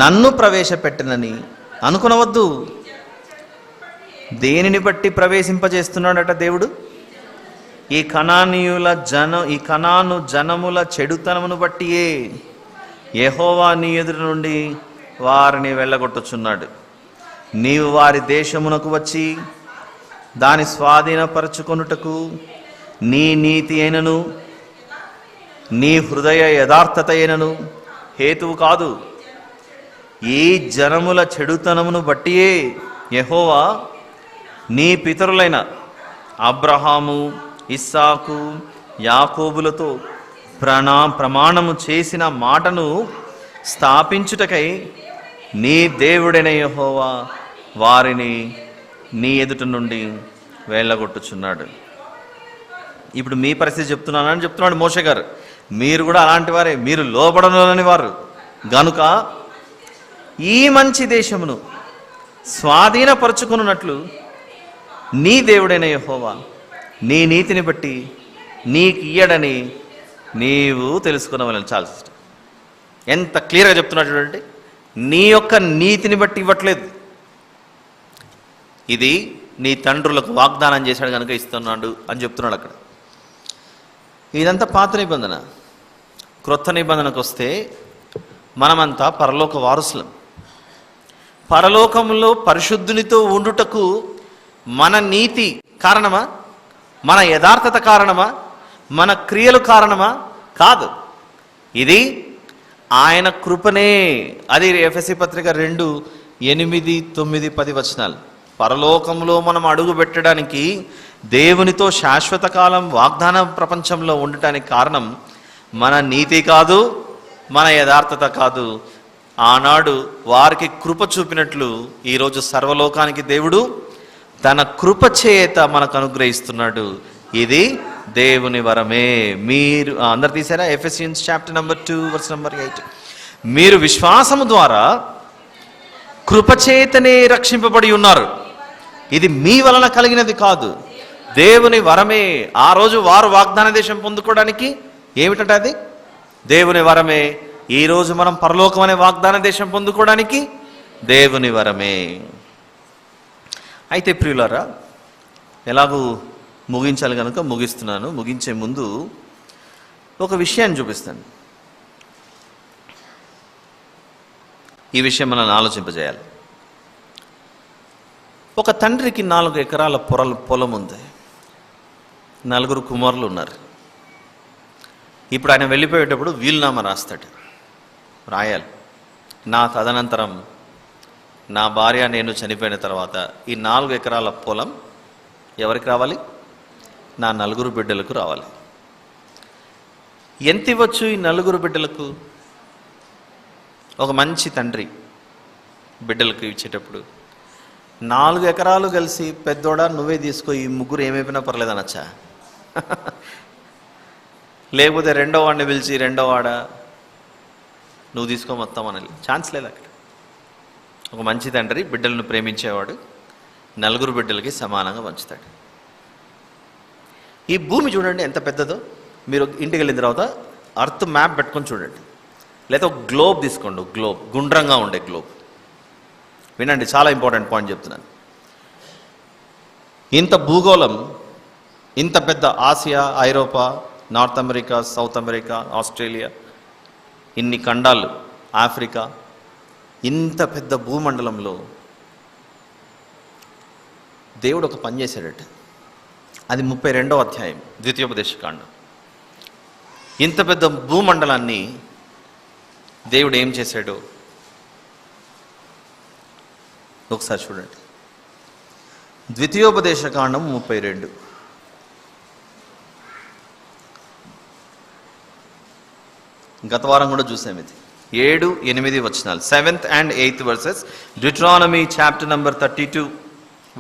నన్ను ప్రవేశపెట్టనని అనుకొనవద్దు. దేనిని బట్టి ప్రవేశింపజేస్తున్నాడట దేవుడు? ఈ కనాను జనముల చెడుతనమును బట్టియే యెహోవా నీ ఎదురు నుండి వారిని వెళ్ళగొట్టుచున్నాడు. నీవు వారి దేశమునకు వచ్చి దాని స్వాధీనపరచుకొనుటకు నీ నీతి అయినను నీ హృదయ యథార్థత అయినను హేతువు కాదు. ఈ జనముల చెడుతనమును బట్టియే యెహోవా నీ పితరులైన అబ్రహాము, ఇస్సాకు, యాకోబులతో ప్రమాణము చేసిన మాటను స్థాపించుటకై నీ దేవుడైన యెహోవా వారిని నీ ఎదుట నుండి వెళ్ళగొట్టుచున్నాడు. ఇప్పుడు మీ పరిస్థితి చెప్తున్నాడు మోషే గారు. మీరు కూడా అలాంటి వారే, మీరు లోబడని వారు గనుక ఈ మంచి దేశమును స్వాధీనపరచుకున్నట్లు నీ దేవుడైన యెహోవా నీ నీతిని బట్టి నీకు ఇయ్యడని నీవు తెలుసుకున్నవాళ్ళని. చాలా ఇష్టం. ఎంత క్లియర్గా చెప్తున్నాడు చూడండి. నీ యొక్క నీతిని బట్టి ఇవ్వట్లేదు, ఇది నీ తండ్రులకు వాగ్దానం చేశాడు కనుక ఇస్తున్నాడు అని చెప్తున్నాడు అక్కడ. ఇదంతా పాత నిబంధన. క్రొత్త నిబంధనకు వస్తే మనమంతా పరలోక వారసులం. పరలోకంలో పరిశుద్ధునితో ఉండుటకు మన నీతి కారణమా, మన యథార్థత కారణమా, మన క్రియలు కారణమా? కాదు. ఇది ఆయన కృపనే. అది ఎఫెసీ పత్రిక 2:8, 9, 10 వచనాలు. పరలోకంలో మనం అడుగు పెట్టడానికి, దేవునితో శాశ్వత కాలం వాగ్దాన ప్రపంచంలో ఉండటానికి కారణం మన నీతి కాదు, మన యథార్థత కాదు. ఆనాడు వారికి కృప చూపినట్లు ఈరోజు సర్వలోకానికి దేవుడు తన కృప చేత మనకు అనుగ్రహిస్తున్నాడు. ఇది దేవుని వరమే. మీరు అందరు తీసారా? Ephesians chapter number 2 verse number 8. మీరు విశ్వాసము ద్వారా కృపచేతనే రక్షింపబడి ఉన్నారు, ఇది మీ వలన కలిగినది కాదు, దేవుని వరమే. ఆ రోజు వారు వాగ్దాన దేశం పొందుకోవడానికి ఏమిటంటే అది దేవుని వరమే. ఈరోజు మనం పరలోకం అనే వాగ్దాన దేశం పొందుకోవడానికి దేవుని వరమే. అయితే ప్రియులారా, ఎలాగూ ముగించాలి కనుక ముగిస్తున్నాను. ముగించే ముందు ఒక విషయాన్ని చూపిస్తాను. ఈ విషయం మనల్ని ఆలోచింపజేయాలి. ఒక తండ్రికి 4 ఎకరాల పొలం ఉంది, 4 కుమారులు ఉన్నారు. ఇప్పుడు ఆయన వెళ్ళిపోయేటప్పుడు వీలునామా రాస్తాడు, రాయాలి. నా తదనంతరం నా భార్య నేను చనిపోయిన తర్వాత ఈ 4 ఎకరాల పొలం ఎవరికి రావాలి? నా 4 బిడ్డలకు రావాలి. ఎంత ఇవ్వచ్చు ఈ 4 బిడ్డలకు? ఒక మంచి తండ్రి బిడ్డలకు ఇచ్చేటప్పుడు 4 ఎకరాలు కలిసి, పెద్దోడా నువ్వే తీసుకో, ఈ ముగ్గురు ఏమైపోయినా పర్లేదు అనొచ్చా? లేకపోతే రెండో వాడిని పిలిచి, రెండో వాడ నువ్వు తీసుకో మొత్తం అనాలి? ఛాన్స్ లేదు అక్కడ. ఒక మంచి తండ్రి బిడ్డలను ప్రేమించేవాడు 4 బిడ్డలకి సమానంగా పంచుతాడు. ఈ భూమి చూడండి ఎంత పెద్దదో. మీరు ఇంటికి వెళ్ళిన తర్వాత అర్త్ మ్యాప్ పెట్టుకొని చూడండి, లేదా ఒక గ్లోబ్ తీసుకోండి, గ్లోబ్, గుండ్రంగా ఉండే గ్లోబ్. వినండి, చాలా ఇంపార్టెంట్ పాయింట్ చెప్తున్నాను. ఇంత భూగోళం, ఇంత పెద్ద ఆసియా, ఐరోపా, north America, south America, Australia, ఇన్ని ఖండాలు, ఆఫ్రికా, ఇంత పెద్ద భూమండలంలో దేవుడు ఒక పని చేశాడట. అది 32వ అధ్యాయం ద్వితీయోపదేశకాండం. ఇంత పెద్ద భూమండలాన్ని దేవుడు ఏం చేశాడు ఒకసారి చూడండి. ద్వితీయోపదేశకాండం 32. గత వారం కూడా చూసాం ఇది. 7, 8 వచనాలు, 7th and 8th verses, Deuteronomy chapter number 32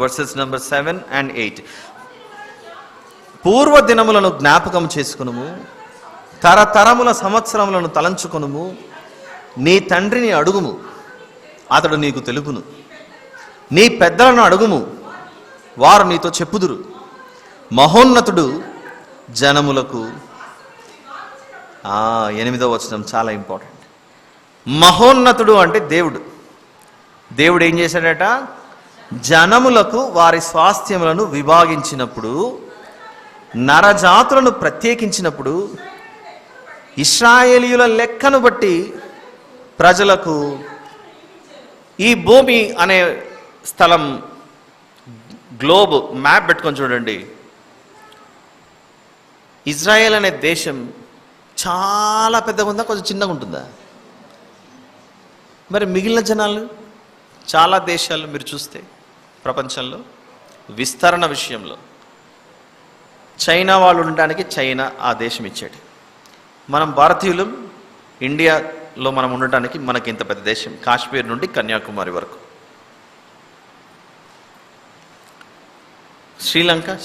verses number 7 and 8. పూర్వ దినములను జ్ఞాపకం చేసుకునుము, తరతరముల సంవత్సరములను తలంచుకొనుము, నీ తండ్రిని అడుగుము, అతడు నీకు తెలుపును, నీ పెద్దలను అడుగుము, వారు నీతో చెప్పుదురు. మహోన్నతుడు జనములకు 8వ వచనం చాలా ఇంపార్టెంట్. మహోన్నతుడు అంటే దేవుడు. దేవుడు ఏం చేశాడట? జనములకు వారి స్వాస్థ్యములను విభాగించినప్పుడు, నరజాతులను ప్రత్యేకించినప్పుడు, ఇశ్రాయేలీయుల లెక్కను బట్టి ప్రజలకు ఈ భూమి అనే స్థలం, గ్లోబ్ మ్యాప్ పెట్టుకొని చూడండి. ఇజ్రాయెల్ అనే దేశం చాలా పెద్దగా ఉందా, కొంచెం చిన్నగా ఉంటుందా? మరి మిగిలిన జనాలు, చాలా దేశాలు మీరు చూస్తే ప్రపంచంలో విస్తరణ విషయంలో చైనా వాళ్ళు ఉండడానికి చైనా ఆ దేశం ఇచ్చాడు. మనం భారతీయులు ఇండియాలో మనం ఉండటానికి మనకి ఇంత పెద్ద దేశం, కాశ్మీర్ నుండి కన్యాకుమారి వరకు.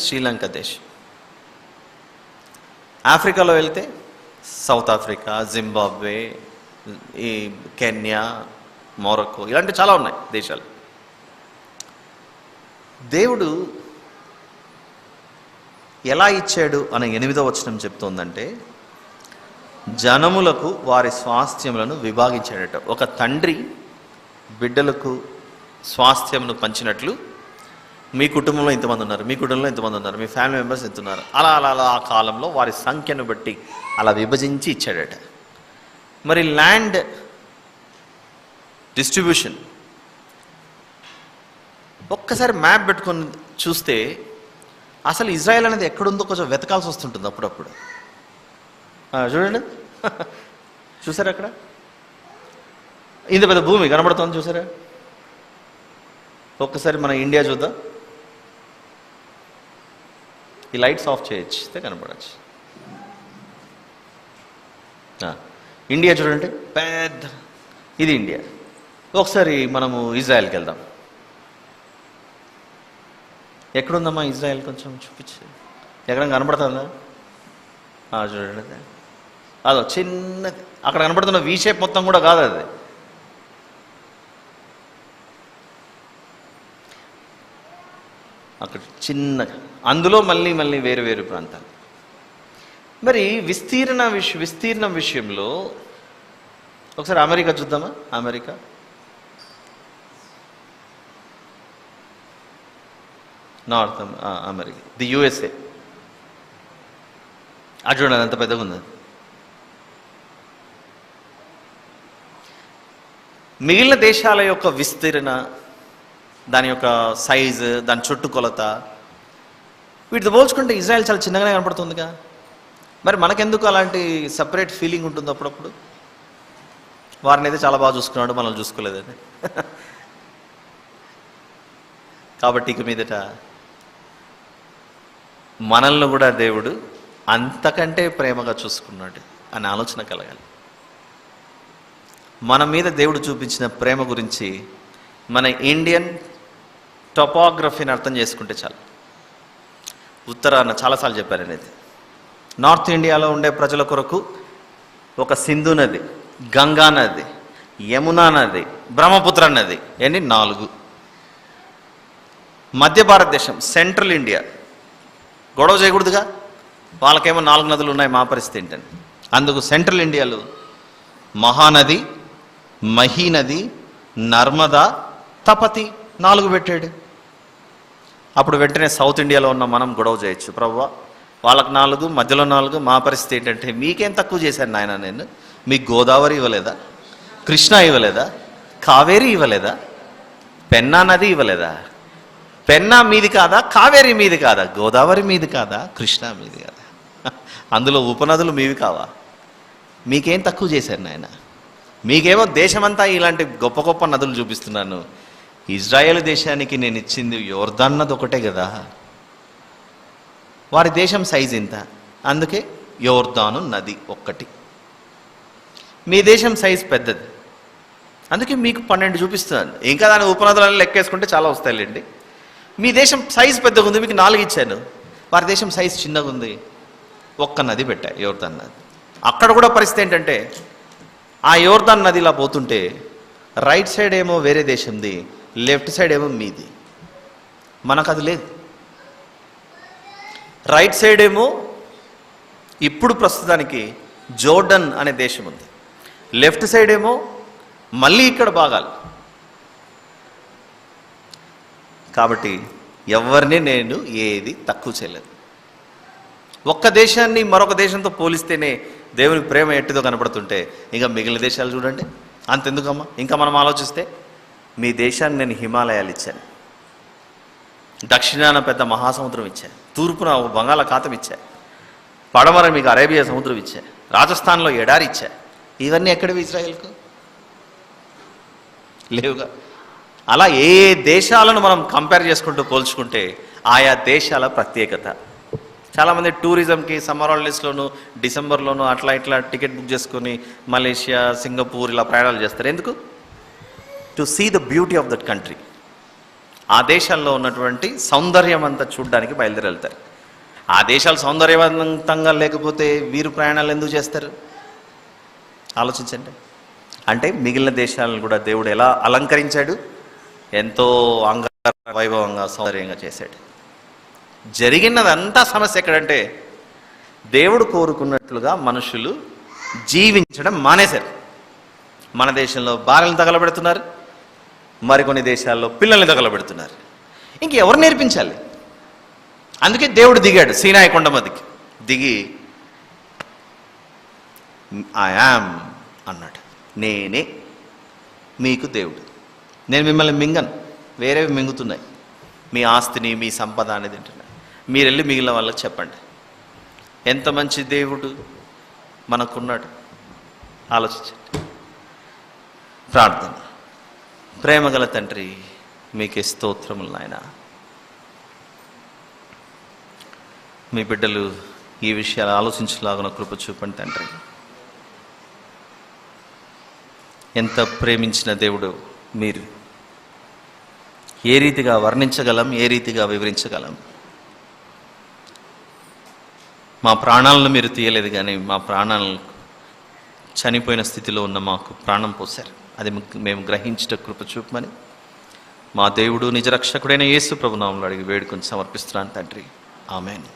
శ్రీలంక దేశం. ఆఫ్రికాలో వెళ్తే సౌత్ ఆఫ్రికా, జింబాబ్వే, ఈ కెన్యా, మొరక్కో, ఇలాంటి చాలా ఉన్నాయి దేశాలు. దేవుడు ఎలా ఇచ్చాడు అని 8వ వచనం చెప్తోందంటే, జనములకు వారి స్వాస్థ్యములను విభాగించాడట. ఒక తండ్రి బిడ్డలకు స్వాస్థ్యమును పంచినట్లు మీ కుటుంబంలో ఇంతమంది ఉన్నారు, మీ కుటుంబంలో ఇంతమంది ఉన్నారు, మీ ఫ్యామిలీ మెంబర్స్ ఎంత ఉన్నారు, అలా అలా అలా ఆ కాలంలో వారి సంఖ్యను బట్టి అలా విభజించి ఇచ్చాడట. మరి ల్యాండ్ డిస్ట్రిబ్యూషన్ ఒక్కసారి మ్యాప్ పెట్టుకొని చూస్తే అసలు ఇజ్రాయెల్ అనేది ఎక్కడుందో కొంచెం వెతకాల్సి వస్తుంటుంది అప్పుడప్పుడు. చూడండి, చూసారా అక్కడ ఇంత పెద్ద భూమి కనబడుతుంది, చూసారా? ఒక్కసారి మన ఇండియా చూద్దాం. ఈ లైట్స్ ఆఫ్ చేయొచ్చు కనపడచ్చు. ఇండియా చూడండి, పెద్ద ఇది ఇండియా. ఒకసారి మనము ఇజ్రాయెల్కి వెళ్దాం. ఎక్కడుందమ్మా ఇజ్రాయెల్? కొంచెం చూపించు, ఎక్కడ కనపడుతుందా? చూడండి, అదో చిన్న అక్కడ కనపడుతున్న వీ షేప్ మొత్తం కూడా కాదు అది. అక్కడ చిన్నగా, అందులో మళ్ళీ మళ్ళీ వేరు వేరు ప్రాంతాలు. మరి విస్తీర్ణం విషయంలో ఒకసారి అమెరికా చూద్దామా? America north America, the USA. అది చూడండి, అంత పెద్దగా ఉంది. మిగిలిన దేశాల యొక్క విస్తీర్ణ, దాని యొక్క సైజు, దాని చుట్టుకొలత వీటితో పోల్చుకుంటే ఇజ్రాయెల్ చాలా చిన్నగానే కనపడుతుందిగా. మరి మనకెందుకు అలాంటి సపరేట్ ఫీలింగ్ ఉంటుంది అప్పుడప్పుడు? వారిని అయితే చాలా బాగా చూసుకున్నాడు, మనల్ని చూసుకోలేదని. కాబట్టి ఇక మీదట మనల్ని కూడా దేవుడు అంతకంటే ప్రేమగా చూసుకున్నాడు అనే ఆలోచన కలగాలి. మన మీద దేవుడు చూపించిన ప్రేమ గురించి మన ఇండియన్ టోపోగ్రఫీని అర్థం చేసుకుంటే చాలు. ఉత్తరాన చాలాసార్లు చెప్పారు అనేది, నార్త్ ఇండియాలో ఉండే ప్రజల కొరకు ఒక సింధు నది, గంగా నది, యమునా నది, బ్రహ్మపుత్ర నది, ఎన్ని 4. మధ్య భారతదేశం, సెంట్రల్ ఇండియా, గొడవ చేయకూడదుగా, వాళ్ళకేమో 4 నదులు ఉన్నాయి, మా పరిస్థితి ఏంటని. అందుకు సెంట్రల్ ఇండియాలో మహానది, మహీనది, నర్మదా, తపతి 4 పెట్టాడు. అప్పుడు వెంటనే సౌత్ ఇండియాలో ఉన్న మనం గొడవ చేయొచ్చు, ప్రభువా వాళ్ళకి 4, మధ్యలో 4, మా పరిస్థితి ఏంటంటే, మీకేం తక్కువ చేశాను నాయన నేను? మీకు గోదావరి ఇవ్వలేదా? కృష్ణ ఇవ్వలేదా? కావేరి ఇవ్వలేదా? పెన్నా నది ఇవ్వలేదా? పెన్నా మీది కాదా? కావేరి మీది కాదా? గోదావరి మీది కాదా? కృష్ణ మీది కాదా? అందులో ఉపనదులు మీవి కావా? మీకేం తక్కువ చేశారు నాయన? మీకేమో దేశమంతా ఇలాంటి గొప్ప గొప్ప నదులు చూపిస్తున్నాను. ఇజ్రాయేల్ దేశానికి నేను ఇచ్చింది యోర్దాన్ నది ఒకటే కదా. వారి దేశం సైజ్ ఇంత, అందుకే యోర్దాను నది ఒక్కటి. మీ దేశం సైజ్ పెద్దది, అందుకే మీకు 12 చూపిస్తున్నాను. ఇంకా దాని ఉపనదులను లెక్కేసుకుంటే చాలా వస్తాయిలేండి. మీ దేశం సైజ్ పెద్దగా ఉంది, మీకు 4 ఇచ్చాను. వారి దేశం సైజ్ చిన్నగా ఉంది, ఒక్క నది పెట్టా, యోర్దాన్ నది. అక్కడ కూడా పరిస్థితి ఏంటంటే, ఆ యోర్దాన్ నదిలా పోతుంటే రైట్ సైడ్ ఏమో వేరే దేశంది, లెఫ్ట్ సైడ్ ఏమో మీది. మనకు అది లేదు. రైట్ సైడ్ ఏమో ఇప్పుడు ప్రస్తుతానికి జోర్డన్ అనే దేశం ఉంది, లెఫ్ట్ సైడ్ ఏమో మళ్ళీ ఇక్కడ భాగాలు. కాబట్టి ఎవరిని నేను ఏది తక్కువ చేయలేదు. ఒక్క దేశాన్ని మరొక దేశంతో పోలిస్తేనే దేవుని ప్రేమ ఎట్టిదో కనపడుతుంటే, ఇంకా మిగిలిన దేశాలు చూడండి అంతెందుకమ్మా. ఇంకా మనం ఆలోచిస్తే, మీ దేశాన్ని నేను హిమాలయాలు ఇచ్చాను, దక్షిణాన పెద్ద మహాసముద్రం ఇచ్చాను, తూర్పున ఒక బంగాళాఖాతం ఇచ్చా, పడమర మీకు అరేబియా సముద్రం ఇచ్చా, రాజస్థాన్లో ఎడారి ఇచ్చా. ఇవన్నీ ఎక్కడివి ఇజ్రాయెల్కు? లేవుగా. అలా ఏ దేశాలను మనం కంపేర్ చేసుకుంటూ పోల్చుకుంటే ఆయా దేశాల ప్రత్యేకత. చాలామంది టూరిజంకి సమ్మర్ హాలిడేస్లోను, డిసెంబర్లోను అట్లా ఇట్లా టికెట్ బుక్ చేసుకొని మలేషియా, సింగపూర్ ఇలా ప్రయాణాలు చేస్తారు. ఎందుకు? To see the beauty of that country. ఆ దేశాల్లో ఉన్నటువంటి సౌందర్యం అంతా చూడడానికి బయలుదేరి వెళ్తారు. ఆ దేశాలు సౌందర్యవంతంగా లేకపోతే వీరు ప్రయాణాలు ఎందుకు చేస్తారు? ఆలోచించండి. అంటే మిగిలిన దేశాలను కూడా దేవుడు ఎలా అలంకరించాడు, ఎంతో అంగ వైభవంగా సౌందర్యంగా చేశాడు. జరిగినదంతా సమస్య ఎక్కడంటే దేవుడు కోరుకున్నట్లుగా మనుషులు జీవించడం మానేశారు. మన దేశంలో భార్యలను తగలబెడుతున్నారు, మరికొన్ని దేశాల్లో పిల్లల్ని తగలబెడుతున్నారు. ఇంకెవరు నేర్పించాలి? అందుకే దేవుడు దిగాడు సీనాయి కొండ మీదకి. దిగి ఐ యామ్ అన్నాడు. నేనే మీకు దేవుడు, నేను మిమ్మల్ని మింగను, వేరేవి మింగుతున్నాయి. మీ ఆస్తిని, మీ సంపద అనేది తింటున్నాయి. మీరు వెళ్ళి మిగిలిన వాళ్ళకి చెప్పండి. ఎంత మంచి దేవుడు మనకున్నాడు ఆలోచించండి. ప్రార్థన. ప్రేమగల తండ్రి, మీకే స్తోత్రములు నాయన. మీ బిడ్డలు ఈ విషయాలు ఆలోచించలాగున కృప చూపండి తండ్రి. ఎంత ప్రేమించిన దేవుడు మీరు, ఏ రీతిగా వర్ణించగలం, ఏ రీతిగా వివరించగలం? మా ప్రాణాలను మీరు తీయలేదు, కానీ మా ప్రాణాలను చనిపోయిన స్థితిలో ఉన్న మాకు ప్రాణం పోశారు. అది మేము గ్రహించట కృప చూపమని మా దేవుడు నిజరక్షకుడైన యేసు ప్రభునామములో అడిగి వేడుకొని సమర్పిస్తున్నాను తండ్రి. ఆమేన్.